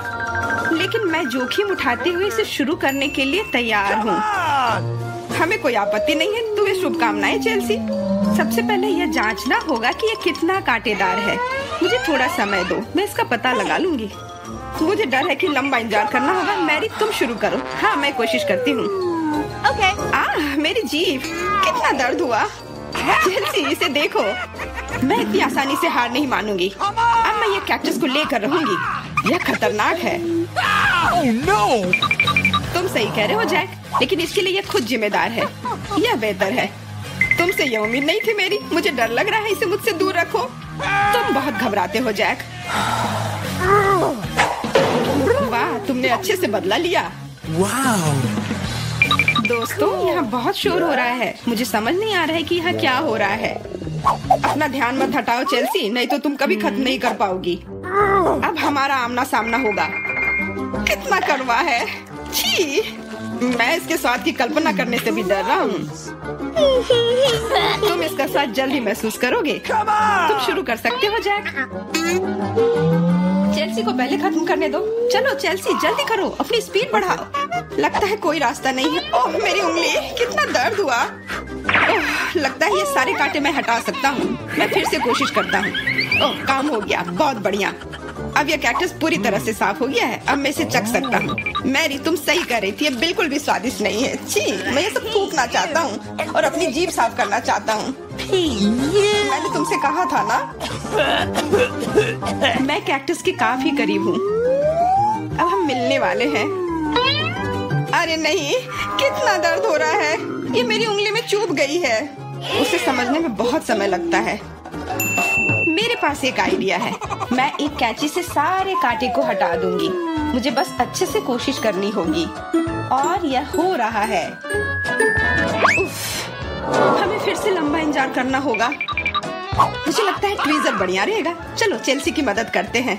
लेकिन मैं जोखिम उठाते हुए इसे शुरू करने के लिए तैयार हूँ। हमें कोई आपत्ति नहीं है। तुम्हें शुभकामनाएं चेल्सी। सबसे पहले यह जांचना होगा कि यह कितना कांटेदार है। मुझे थोड़ा समय दो, मैं इसका पता लगा लूंगी। मुझे डर है कि लंबा इंतजार करना होगा। मैरी, तुम शुरू करो। हाँ, मैं कोशिश करती हूँ। ओके। मेरी जीभ, कितना दर्द हुआ। चेल्सी, इसे देखो। मैं इतनी आसानी से हार नहीं मानूंगी। अब मैं ये कैक्टस को लेकर रहूंगी। यह खतरनाक है। तुम सही कह रहे हो जैक, लेकिन इसके लिए यह खुद जिम्मेदार है। यह बेहतर है। तुमसे यह उम्मीद नहीं थी मेरी। मुझे डर लग रहा है। इसे मुझसे दूर रखो। तुम बहुत घबराते हो जैक। वाह, तुमने अच्छे से बदला लिया। दोस्तों, यहाँ बहुत शोर हो रहा है। मुझे समझ नहीं आ रहा है कि यहाँ क्या हो रहा है। अपना ध्यान मत हटाओ चेल्सी, नहीं तो तुम कभी खत्म नहीं कर पाओगी। अब हमारा आमना सामना होगा। कितना कड़वा है, छी! मैं इसके स्वाद की कल्पना करने से भी डर रहा हूँ। तुम इसका स्वाद जल्दी महसूस करोगे। तुम शुरू कर सकते हो जैक। चेल्सी को पहले खत्म करने दो। चलो चेल्सी, जल्दी करो, अपनी स्पीड बढ़ाओ। लगता है कोई रास्ता नहीं है। ओह मेरी उंगली, कितना दर्द हुआ। ओह, लगता है ये सारे कांटे मैं हटा सकता हूँ। मैं फिर से कोशिश करता हूँ। ओह, काम हो गया, बहुत बढ़िया। अब यह कैक्टस पूरी तरह से साफ हो गया है। अब मैं इसे चख सकता हूँ। मैरी, तुम सही कर रही थी, ये बिल्कुल भी स्वादिष्ट नहीं है। छी, मैं ये सब थूकना चाहता हूँ और अपनी जीभ साफ करना चाहता हूँ। मैंने तुमसे कहा था ना। मैं कैक्टस के काफी करीब हूँ। अब हम मिलने वाले हैं। अरे नहीं, कितना दर्द हो रहा है। ये मेरी उंगली में चुभ गई है। उसे समझने में बहुत समय लगता है। मेरे पास एक आइडिया है। मैं एक कैंची से सारे कांटे को हटा दूंगी। मुझे बस अच्छे से कोशिश करनी होगी। और यह हो रहा है। उफ, हमें फिर से लंबा इंतजार करना होगा। मुझे लगता है ट्वीजर बढ़िया रहेगा। चलो चेल्सी की मदद करते हैं।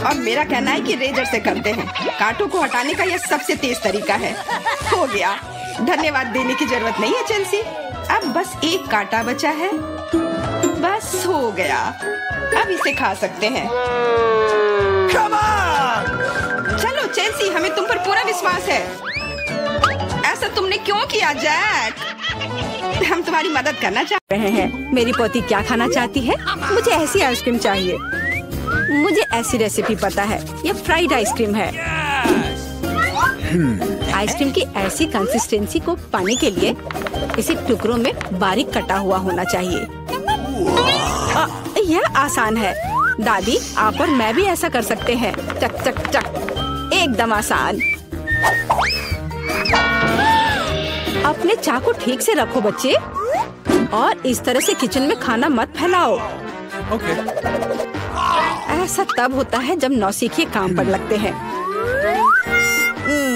और मेरा कहना है कि रेजर से करते हैं। कांटों को हटाने का यह सबसे तेज तरीका है। हो गया। धन्यवाद देने की जरूरत नहीं है चेल्सी। अब बस एक कांटा बचा है। बस हो गया। अब इसे खा सकते हैं। चलो चेल्सी, हमें तुम पर पूरा विश्वास है। ऐसा तुमने क्यों किया जैक? हम तुम्हारी मदद करना चाह रहे हैं। मेरी पोती क्या खाना चाहती है? मुझे ऐसी आइसक्रीम चाहिए। मुझे ऐसी रेसिपी पता है। ये फ्राइड आइसक्रीम है। आइसक्रीम की ऐसी कंसिस्टेंसी को पाने के लिए इसे टुकड़ों में बारीक कटा हुआ होना चाहिए। यह आसान है। दादी, आप और मैं भी ऐसा कर सकते हैं। चक चक चक, एकदम आसान। अपने चाकू ठीक से रखो बच्चे, और इस तरह से किचन में खाना मत फैलाओ। ऐसा तब होता है जब नौसिखिए काम पर लगते हैं।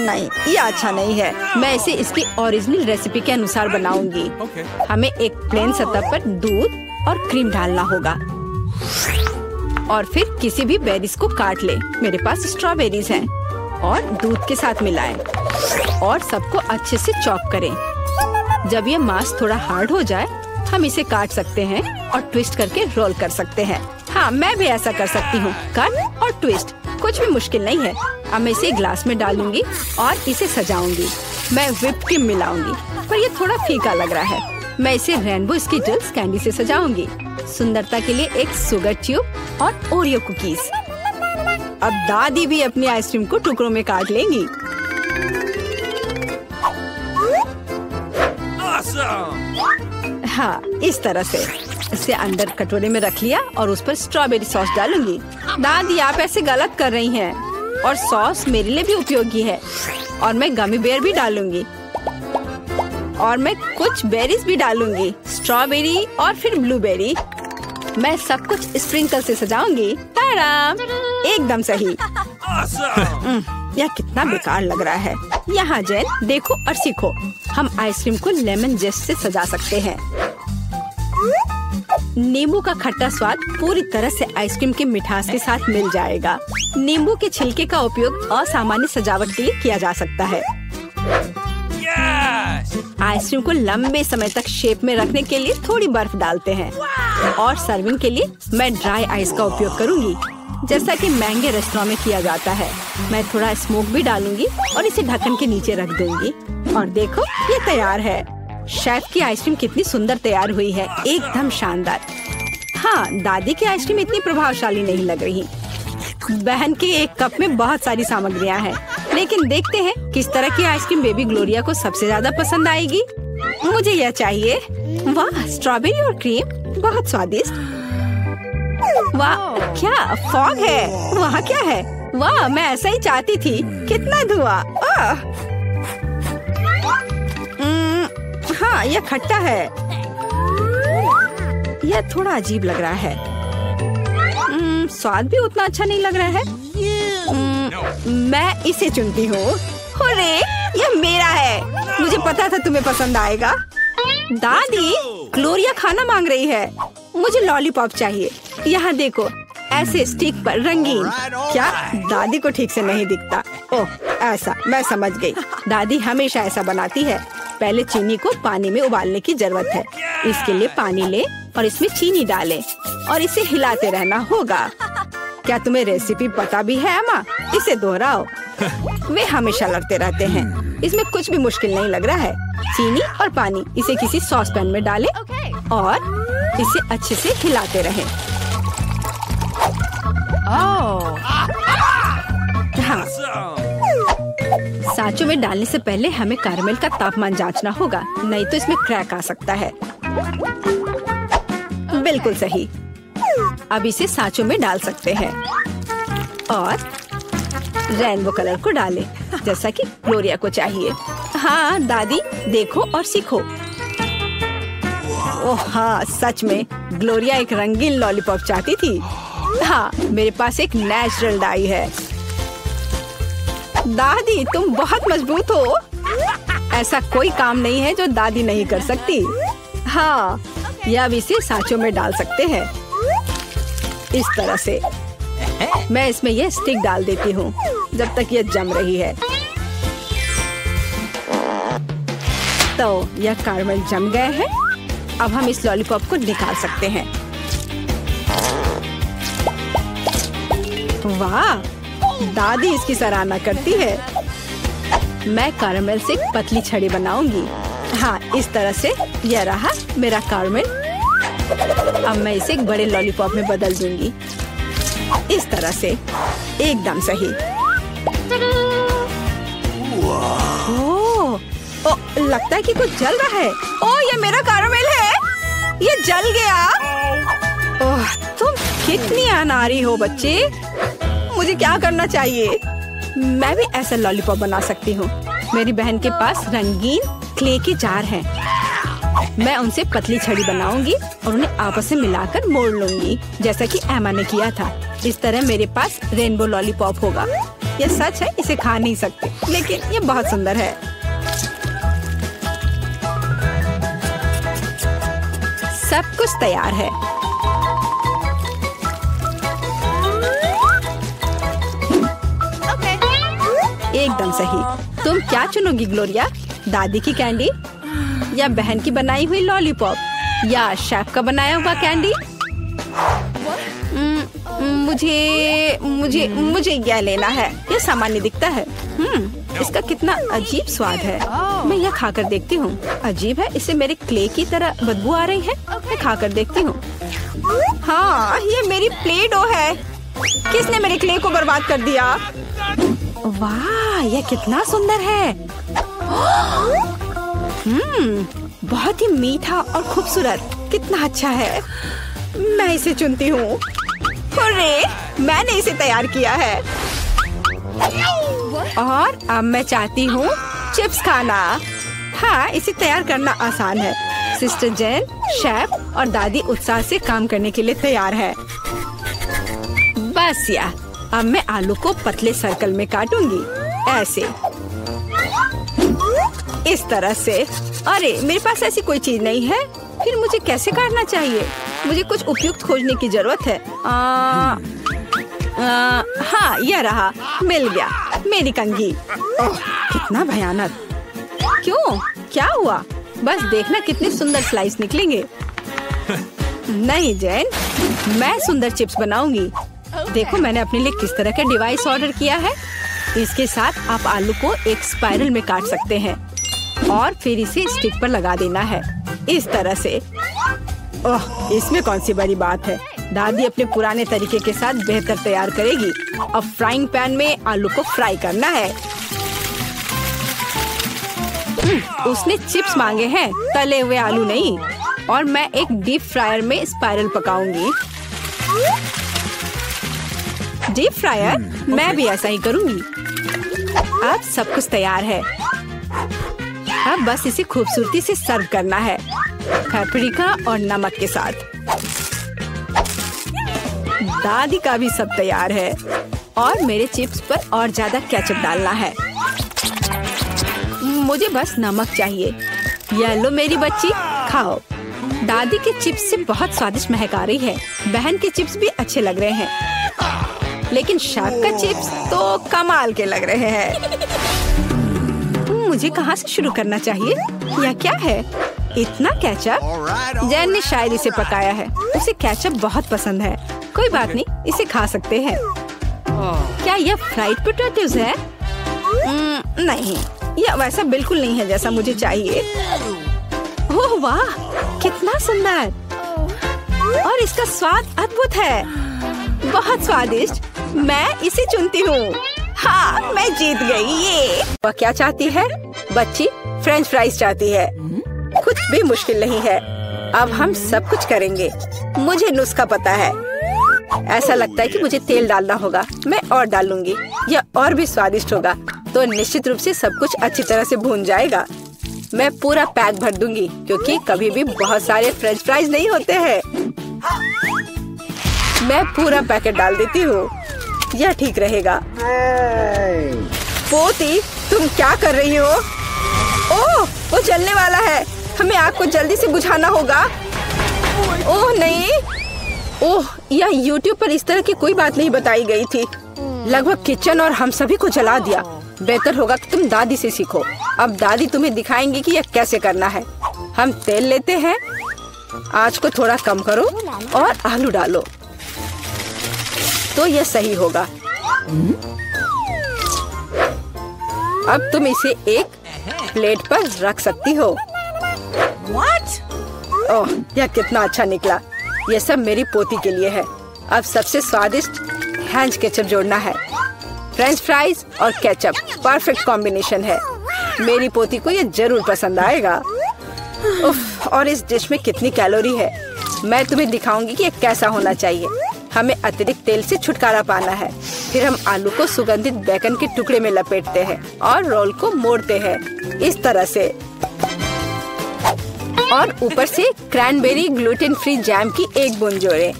नहीं, ये अच्छा नहीं है। मैं इसे इसकी ओरिजिनल रेसिपी के अनुसार बनाऊंगी। हमें एक प्लेन सतह पर दूध और क्रीम डालना होगा, और फिर किसी भी बेरीज को काट ले। मेरे पास स्ट्रॉबेरीज हैं, और दूध के साथ मिलाएं और सबको अच्छे से चॉप करें। जब ये मांस थोड़ा हार्ड हो जाए, हम इसे काट सकते हैं और ट्विस्ट करके रोल कर सकते हैं। हाँ, मैं भी ऐसा कर सकती हूँ। कट और ट्विस्ट कुछ भी मुश्किल नहीं है। अब मैं इसे ग्लास में डालूंगी और इसे सजाऊंगी। मैं व्हिप क्रीम मिलाऊंगी, पर ये थोड़ा फीका लग रहा है। मैं इसे रेनबो स्किटल्स कैंडी से सजाऊंगी। सुंदरता के लिए एक शुगर ट्यूब और ओरियो कुकीज। अब दादी भी अपनी आइसक्रीम को टुकड़ों में काट लेंगी। हाँ, इस तरह से इसे अंदर कटोरे में रख लिया और उस पर स्ट्रॉबेरी सॉस डालूंगी। दादी, आप ऐसे गलत कर रही हैं। और सॉस मेरे लिए भी उपयोगी है। और मैं गमी बेयर भी डालूंगी, और मैं कुछ बेरीज भी डालूंगी, स्ट्रॉबेरी और फिर ब्लूबेरी। मैं सब कुछ स्प्रिंकल से सजाऊंगी। ताराम, एकदम सही। यह कितना बेकार लग रहा है। यहाँ जेन, देखो और सीखो। हम आइसक्रीम को लेमन जेस्ट से सजा सकते हैं। नींबू का खट्टा स्वाद पूरी तरह से आइसक्रीम के मिठास के साथ मिल जाएगा। नींबू के छिलके का उपयोग असामान्य सजावट के लिए किया जा सकता है। आइसक्रीम को लंबे समय तक शेप में रखने के लिए थोड़ी बर्फ डालते हैं। और सर्विंग के लिए मैं ड्राई आइस का उपयोग करूंगी, जैसा कि महंगे रेस्टोरेंट में किया जाता है। मैं थोड़ा स्मोक भी डालूंगी और इसे ढक्कन के नीचे रख दूंगी। और देखो, ये तैयार है। शेफ की आइसक्रीम कितनी सुंदर तैयार हुई है, एकदम शानदार। हाँ, दादी की आइसक्रीम इतनी प्रभावशाली नहीं लग रही। बहन के एक कप में बहुत सारी सामग्रियाँ हैं, लेकिन देखते हैं किस तरह की आइसक्रीम बेबी ग्लोरिया को सबसे ज्यादा पसंद आएगी। मुझे यह चाहिए। वाह, स्ट्रॉबेरी और क्रीम, बहुत स्वादिष्ट। वाह, क्या फॉग है? वहाँ क्या है? वाह, मैं ऐसा ही चाहती थी। कितना धुआं। हाँ, यह खट्टा है। यह थोड़ा अजीब लग रहा है। स्वाद भी उतना अच्छा नहीं लग रहा है। मैं इसे चुनती हूँ। हुर्रे, ये मेरा है। मुझे पता था तुम्हें पसंद आएगा। दादी, ग्लोरिया खाना मांग रही है। मुझे लॉलीपॉप चाहिए। यहाँ देखो, ऐसे स्टिक पर रंगीन। क्या दादी को ठीक से नहीं दिखता? ओह, ऐसा, मैं समझ गई। दादी हमेशा ऐसा बनाती है। पहले चीनी को पानी में उबालने की जरूरत है। इसके लिए पानी ले और इसमें चीनी डालें और इसे हिलाते रहना होगा। क्या तुम्हें रेसिपी पता भी है अम्मा? इसे दोहराओ। वे हमेशा लड़ते रहते हैं। इसमें कुछ भी मुश्किल नहीं लग रहा है। चीनी और पानी, इसे किसी सॉस पैन में डालें और इसे अच्छे से हिलाते रहें। हाँ, सांचों में डालने से पहले हमें कैरमेल का तापमान जांचना होगा, नहीं तो इसमें क्रैक आ सकता है। बिल्कुल सही। अब इसे सांचों में डाल सकते हैं और रेनबो कलर को डालें, जैसा कि ग्लोरिया को चाहिए। हाँ दादी, देखो और सीखो। ओह हाँ, सच में ग्लोरिया एक रंगीन लॉलीपॉप चाहती थी। हाँ, मेरे पास एक नेचुरल डाई है। दादी, तुम बहुत मजबूत हो। ऐसा कोई काम नहीं है जो दादी नहीं कर सकती। हाँ, या अब इसे सांचों में डाल सकते हैं इस तरह से। मैं इसमें यह स्टिक डाल देती हूँ जब तक यह जम रही है। तो यह कैरमेल जम गए हैं। अब हम इस लॉलीपॉप को निकाल सकते हैं। वाह, दादी इसकी सराहना करती है। मैं कैरमेल से एक पतली छड़ी बनाऊंगी। हाँ, इस तरह से। यह रहा मेरा कैरमेल। अब मैं इसे एक बड़े लॉलीपॉप में बदल दूंगी, इस तरह से। एकदम सही। ओह, लगता है कि कुछ जल रहा है। ओह, ये मेरा कैरमेल है। ये जल गया। ओह, तुम कितनी अनाड़ी हो बच्चे। मुझे क्या करना चाहिए? मैं भी ऐसा लॉलीपॉप बना सकती हूँ। मेरी बहन के पास रंगीन क्ले के जार हैं। मैं उनसे पतली छड़ी बनाऊंगी और उन्हें आपस में मिलाकर मोड़ लूंगी, जैसा कि एमा ने किया था। इस तरह मेरे पास रेनबो लॉलीपॉप होगा। यह सच है, इसे खा नहीं सकते, लेकिन यह बहुत सुंदर है। सब कुछ तैयार है। एकदम सही। तुम क्या चुनोगी ग्लोरिया? दादी की कैंडी या बहन की बनाई हुई लॉलीपॉप या शेफ का बनाया हुआ कैंडी? मुझे यह लेना है। यह सामान्य दिखता है। इसका कितना अजीब स्वाद है। मैं यह खाकर देखती हूँ। अजीब है, इसे मेरे क्ले की तरह बदबू आ रही है। मैं खाकर देखती हूँ। हाँ, ये मेरी प्ले डो है। किसने मेरे क्ले को बर्बाद कर दिया? वाह, यह कितना सुंदर है। बहुत ही मीठा और खूबसूरत। कितना अच्छा है। मैं इसे चुनती हूँ। अरे, मैंने इसे तैयार किया है। और अब मैं चाहती हूँ चिप्स खाना। हाँ, इसे तैयार करना आसान है। सिस्टर जेन, शेफ और दादी उत्साह से काम करने के लिए तैयार है। बस या, अब मैं आलू को पतले सर्कल में काटूंगी, ऐसे, इस तरह से। अरे, मेरे पास ऐसी कोई चीज नहीं है। फिर मुझे कैसे काटना चाहिए? मुझे कुछ उपयुक्त खोजने की जरूरत है। हाँ, यह रहा, मिल गया। मेरी कंघी। ओह, कितना भयानक। क्यों? क्या हुआ? बस देखना कितने सुंदर स्लाइस निकलेंगे। नहीं जैन, मैं सुंदर चिप्स बनाऊंगी। देखो मैंने अपने लिए किस तरह का डिवाइस ऑर्डर किया है। इसके साथ आप आलू को एक स्पाइरल में काट सकते हैं और फिर इसे स्टिक पर लगा देना है, इस तरह से। ओह, इसमें कौन सी बड़ी बात है। दादी अपने पुराने तरीके के साथ बेहतर तैयार करेगी। अब फ्राइंग पैन में आलू को फ्राई करना है। उसने चिप्स मांगे हैं, तले हुए आलू नहीं। और मैं एक डीप फ्रायर में स्पाइरल पकाऊंगी। Deep fryer? मैं भी ऐसा ही करूंगी। अब सब कुछ तैयार है। अब बस इसे खूबसूरती से सर्व करना है, पेपरिका और नमक के साथ। दादी का भी सब तैयार है और मेरे चिप्स पर और ज्यादा केचप डालना है। मुझे बस नमक चाहिए। ये लो मेरी बच्ची, खाओ। दादी के चिप्स से बहुत स्वादिष्ट महक आ रही है। बहन के चिप्स भी अच्छे लग रहे हैं, लेकिन शार्क का चिप्स तो कमाल के लग रहे हैं। मुझे कहाँ से शुरू करना चाहिए? यह क्या है? इतना केचप? जैन ने शायद इसे पकाया है। उसे केचप बहुत पसंद है। कोई बात नहीं, इसे खा सकते हैं। क्या यह फ्राइड पोटैटोज है? नहीं, यह वैसा बिल्कुल नहीं है जैसा मुझे चाहिए। ओह वाह, कितना सुंदर! और इसका स्वाद अद्भुत है, बहुत स्वादिष्ट। मैं इसे चुनती हूँ। हाँ, मैं जीत गई। ये वह क्या चाहती है? बच्ची फ्रेंच फ्राइज चाहती है। कुछ भी मुश्किल नहीं है। अब हम सब कुछ करेंगे। मुझे नुस्खा पता है। ऐसा लगता है कि मुझे तेल डालना होगा। मैं और डालूंगी। यह और भी स्वादिष्ट होगा। तो निश्चित रूप से सब कुछ अच्छी तरह से भून जाएगा। मैं पूरा पैक भर दूंगी, क्योंकि कभी भी बहुत सारे फ्रेंच फ्राइज नहीं होते हैं। मैं पूरा पैकेट डाल देती हूँ। यह ठीक रहेगा। पोती, तुम क्या कर रही हो? ओह, वो जलने वाला है। हमें आग को जल्दी से बुझाना होगा। ओह नहीं, ओह, यह YouTube पर इस तरह की कोई बात नहीं बताई गई थी। लगभग किचन और हम सभी को जला दिया। बेहतर होगा कि तुम दादी से सीखो। अब दादी तुम्हें दिखाएंगी कि यह कैसे करना है। हम तेल लेते हैं। आँच को थोड़ा कम करो और आलू डालो, तो यह सही होगा। अब तुम इसे एक प्लेट पर रख सकती हो। ओह, यह कितना अच्छा निकला। यह सब मेरी पोती के लिए है। अब सबसे स्वादिष्ट हैंच केचप जोड़ना है। फ्रेंच फ्राइज और केचप परफेक्ट कॉम्बिनेशन है। मेरी पोती को यह जरूर पसंद आएगा। उफ, और इस डिश में कितनी कैलोरी है। मैं तुम्हें दिखाऊंगी कि यह कैसा होना चाहिए। हमें अतिरिक्त तेल से छुटकारा पाना है। फिर हम आलू को सुगंधित बेकन के टुकड़े में लपेटते हैं और रोल को मोड़ते हैं इस तरह से। और ऊपर से क्रैनबेरी ग्लूटेन फ्री जैम की एक बूंद जोड़ें।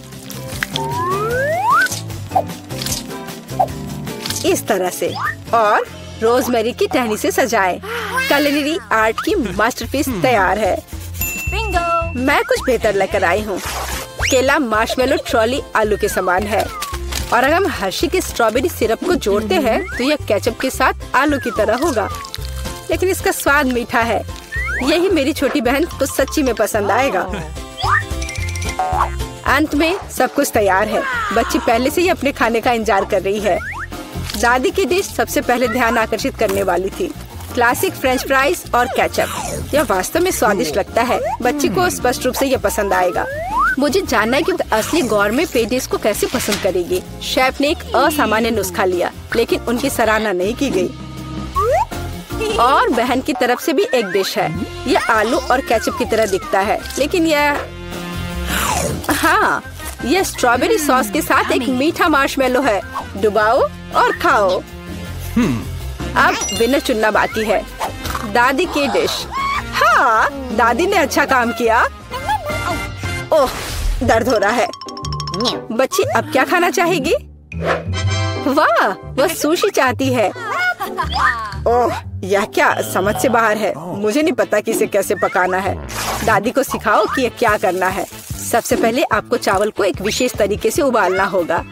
इस तरह से, और रोजमेरी की टहनी से सजाएं। culinary आर्ट की मास्टरपीस तैयार है। मैं कुछ बेहतर लेकर आई हूँ। केला मार्शमेलो ट्रॉली आलू के समान है। और अगर हम हर्शी के स्ट्रॉबेरी सिरप को जोड़ते हैं तो यह केचप के साथ आलू की तरह होगा, लेकिन इसका स्वाद मीठा है। यही मेरी छोटी बहन को सच्ची में पसंद आएगा। अंत में सब कुछ तैयार है। बच्ची पहले से ही अपने खाने का इंतजार कर रही है। दादी की डिश सबसे पहले ध्यान आकर्षित करने वाली थी। क्लासिक फ्रेंच फ्राइज और केचप। यह वास्तव में स्वादिष्ट लगता है। बच्ची को स्पष्ट रूप से यह पसंद आएगा। मुझे जानना है कि असली गौरमेट पेडिस को कैसे पसंद करेगी। शेफ ने एक असामान्य नुस्खा लिया, लेकिन उनकी सराहना नहीं की गई। और बहन की तरफ से भी एक डिश है। यह आलू और केचप की तरह दिखता है, लेकिन हाँ, यह स्ट्रॉबेरी सॉस के साथ एक मीठा मार्शमेलो है। डुबाओ और खाओ। अब विनर चुनना बाकी है। दादी की डिश। हाँ, दादी ने अच्छा काम किया। ओह, दर्द हो रहा है। बच्ची अब क्या खाना चाहेगी? वाह, वह सुशी चाहती है। ओह, यह क्या समझ से बाहर है। मुझे नहीं पता कि इसे कैसे पकाना है। दादी को सिखाओ कि यह क्या करना है। सबसे पहले आपको चावल को एक विशेष तरीके से उबालना होगा।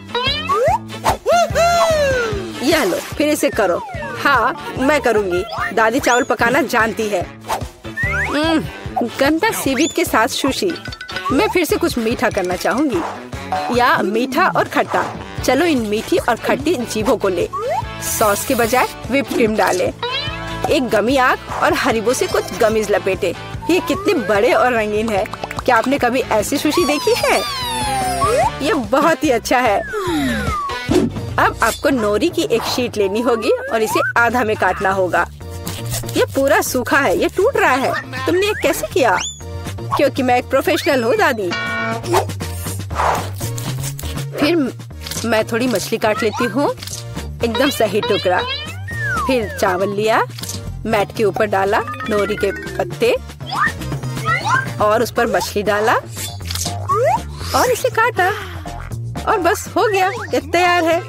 यह लो, फिर इसे करो। हाँ, मैं करूँगी। दादी चावल पकाना जानती है। गंदा सीवीड के साथ सुशी। मैं फिर से कुछ मीठा करना चाहूँगी, या मीठा और खट्टा। चलो इन मीठी और खट्टी जीभों को ले। सॉस के बजाय व्हिप क्रीम डालें। एक गमी आग और हरीबो से कुछ गमीज लपेटे। ये कितने बड़े और रंगीन है। क्या आपने कभी ऐसी सुशी देखी है? ये बहुत ही अच्छा है। अब आपको नोरी की एक शीट लेनी होगी और इसे आधा में काटना होगा। ये पूरा सूखा है, ये टूट रहा है। तुमने ये कैसे किया? क्योंकि मैं एक प्रोफेशनल हूँ दादी। फिर मैं थोड़ी मछली काट लेती हूँ, एकदम सही टुकड़ा। फिर चावल लिया, मैट के ऊपर डाला, नोरी के पत्ते और उस पर मछली डाला और इसे काटा और बस हो गया, ये तैयार है।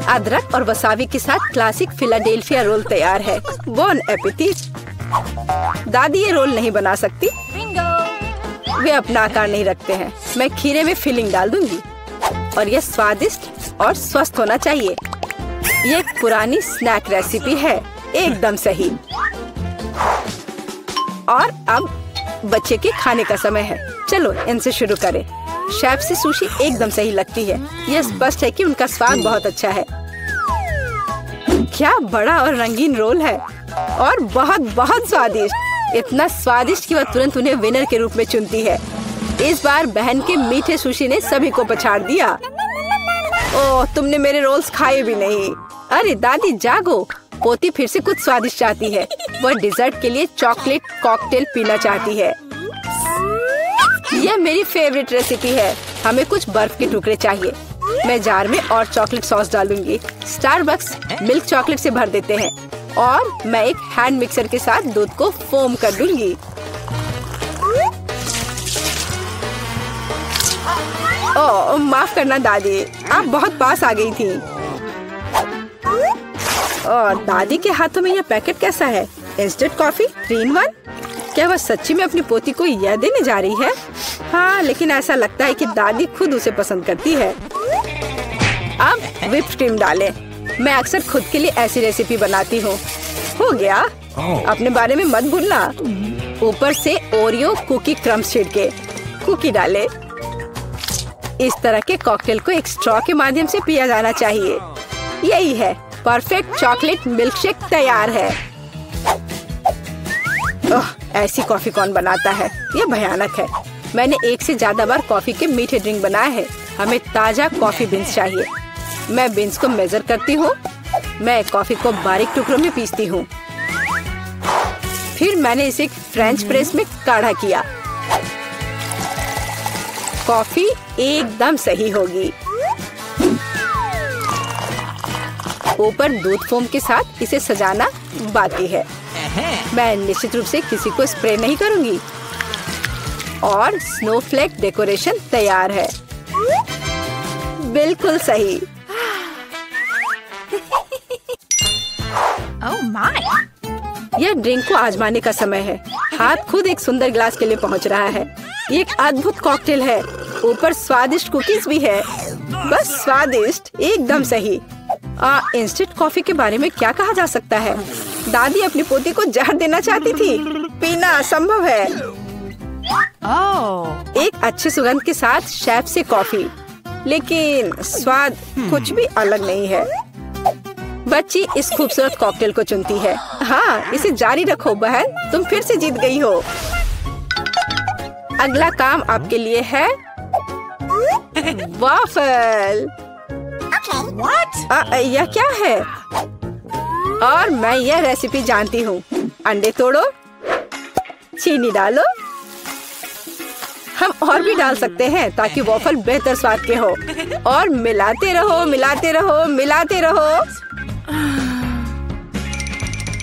अदरक और वसाबी के साथ क्लासिक फिलाडेल्फिया रोल तैयार है। बॉन एपेटिट। दादी ये रोल नहीं बना सकती, वे अपना आकार नहीं रखते हैं। मैं खीरे में फिलिंग डाल दूंगी और यह स्वादिष्ट और स्वस्थ होना चाहिए। ये एक पुरानी स्नैक रेसिपी है, एकदम सही। और अब बच्चे के खाने का समय है, चलो इनसे शुरू करें। शेफ से सुशी एकदम सही लगती है। यह स्पष्ट है कि उनका स्वाद बहुत अच्छा है। क्या बड़ा और रंगीन रोल है और बहुत बहुत स्वादिष्ट। इतना स्वादिष्ट कि वह तुरंत उन्हें विनर के रूप में चुनती है। इस बार बहन के मीठे सुशी ने सभी को पछाड़ दिया। ओह, तुमने मेरे रोल्स खाए भी नहीं। अरे दादी जागो, पोती फिर से कुछ स्वादिष्ट चाहती है। वह डिजर्ट के लिए चॉकलेट कॉकटेल पीना चाहती है। यह मेरी फेवरेट रेसिपी है। हमें कुछ बर्फ के टुकड़े चाहिए। मैं जार में और चॉकलेट सॉस डालूंगी। स्टारबक्स मिल्क चॉकलेट से भर देते हैं और मैं एक हैंड मिक्सर के साथ दूध को फोम कर दूंगी। ओह, माफ करना दादी, आप बहुत पास आ गई थी। और दादी के हाथों में यह पैकेट कैसा है? Instant coffee 3 in 1? क्या वह सच्ची में अपनी पोती को यह देने जा रही है? हाँ, लेकिन ऐसा लगता है कि दादी खुद उसे पसंद करती है। अब व्हिप्ड क्रीम डालें। मैं अक्सर खुद के लिए ऐसी रेसिपी बनाती हूँ। हो गया, अपने बारे में मत भूलना। ऊपर से ओरियो कुकी क्रम्स छिड़के, कुकी डाले। इस तरह के कॉकटेल को एक स्ट्रॉ के माध्यम से पिया जाना चाहिए। यही है, परफेक्ट चॉकलेट मिल्कशेक तैयार है। ओह, ऐसी कॉफी कौन बनाता है? यह भयानक है। मैंने 1 से ज्यादा बार कॉफी के मीठे ड्रिंक बनाए हैं। हमें ताजा कॉफी बीन्स चाहिए। मैं बीन्स को मेजर करती हूँ। मैं कॉफी को बारीक टुकड़ों में पीसती हूँ। फिर मैंने इसे फ्रेंच प्रेस में काढ़ा किया। कॉफी एकदम सही होगी। ऊपर दूध फोम के साथ इसे सजाना बाकी है। मैं निश्चित रूप से किसी को स्प्रे नहीं करूंगी। और स्नोफ्लेक डेकोरेशन तैयार है। बिल्कुल सही। Oh my! यह ड्रिंक को आजमाने का समय है। हाथ खुद एक सुंदर गिलास के लिए पहुंच रहा है। ये एक अद्भुत कॉकटेल है। ऊपर स्वादिष्ट कुकीज भी है। बस स्वादिष्ट, एकदम सही। इंस्टेंट कॉफी के बारे में क्या कहा जा सकता है? दादी अपनी पोती को जहर देना चाहती थी। पीना असंभव है। एक अच्छे सुगंध के साथ शेफ से कॉफी, लेकिन स्वाद कुछ भी अलग नहीं है। बच्ची इस खूबसूरत कॉकटेल को चुनती है। हाँ, इसे जारी रखो बहन, तुम फिर से जीत गई हो। अगला काम आपके लिए है वाफल। यह क्या है? और मैं यह रेसिपी जानती हूँ। अंडे तोड़ो, चीनी डालो। हम और भी डाल सकते हैं ताकि वॉफल बेहतर स्वाद के हो। और मिलाते रहो, मिलाते रहो, मिलाते रहो।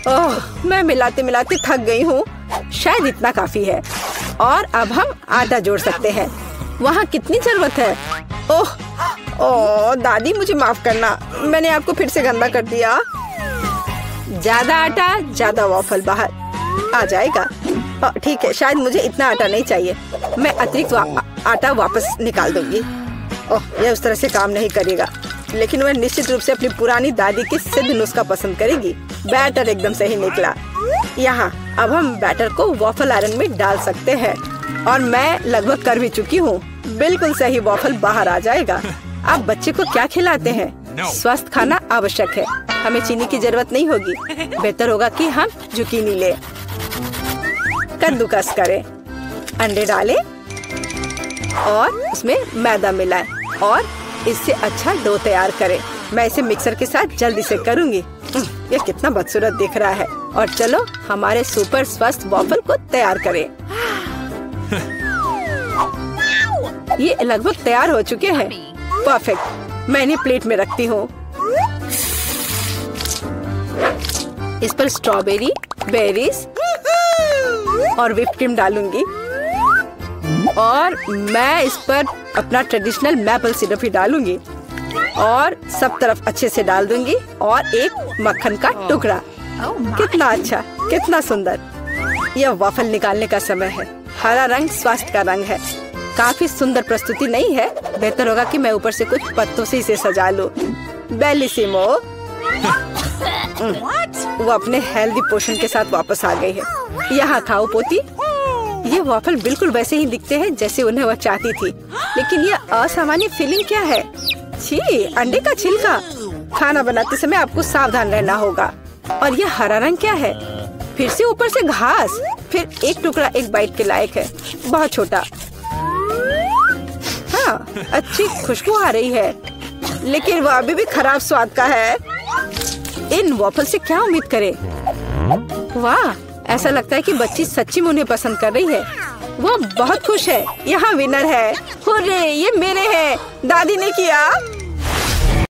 ओह, मैं मिलाते मिलाते थक गई हूँ। शायद इतना काफी है। और अब हम आटा जोड़ सकते हैं। वहाँ कितनी जरूरत है? ओह ओह, दादी मुझे माफ करना, मैंने आपको फिर से गंदा कर दिया। ज्यादा आटा, ज्यादा वॉफल बाहर आ जाएगा। ठीक है, शायद मुझे इतना आटा नहीं चाहिए। मैं अतिरिक्त आटा वापस निकाल दूंगी। ओह, यह उस तरह से काम नहीं करेगा, लेकिन वह निश्चित रूप से अपनी पुरानी दादी की सिद्ध नुस्खा पसंद करेगी। बैटर एकदम सही निकला। यहाँ अब हम बैटर को वॉफल आयरन में डाल सकते हैं। और मैं लगभग कर भी चुकी हूँ। बिल्कुल सही वॉफल बाहर आ जाएगा। आप बच्चे को क्या खिलाते हैं? स्वस्थ खाना आवश्यक है। हमें चीनी की जरूरत नहीं होगी। बेहतर होगा कि हम जुकीनी ले। कद्दूकस करें, अंडे डालें और उसमें मैदा मिलाएं और इससे अच्छा डो तैयार करें। मैं इसे मिक्सर के साथ जल्दी से करूंगी। यह कितना बदसूरत दिख रहा है। और चलो हमारे सुपर स्वस्थ वॉफल को तैयार करें। ये लगभग तैयार हो चुके हैं। परफेक्ट। मैं इन्हें प्लेट में रखती हूँ। इस पर स्ट्रॉबेरी, बेरीज और व्हिप क्रीम डालूंगी। और मैं इस पर अपना ट्रेडिशनल मैपल सिरप ही डालूंगी और सब तरफ अच्छे से डाल दूंगी। और एक मक्खन का टुकड़ा। कितना अच्छा, कितना सुंदर। यह वाफल निकालने का समय है। हरा रंग स्वास्थ्य का रंग है। काफी सुंदर प्रस्तुति नहीं है? बेहतर होगा कि मैं ऊपर से कुछ पत्तों से इसे सजा लूं। बेलिसिमो। वो अपने हेल्दी पोषण के साथ वापस आ गई है। यहाँ खाओ पोती। ये वाफल बिल्कुल वैसे ही दिखते हैं जैसे उन्हें वह चाहती थी, लेकिन यह असामान्य फीलिंग क्या है? छी, अंडे का छिलका। खाना बनाते समय आपको सावधान रहना होगा। और यह हरा रंग क्या है? फिर से ऊपर से घास। फिर एक टुकड़ा एक बाइट के लायक है, बहुत छोटा। हाँ, अच्छी खुशबू आ रही है, लेकिन वह अभी भी खराब स्वाद का है। इन वॉफल से क्या उम्मीद करें? वाह, ऐसा लगता है कि बच्ची सच्ची में उन्हें पसंद कर रही है। वह बहुत खुश है। यहाँ विनर है। हुर्रे, ये मेरे हैं। दादी ने किया।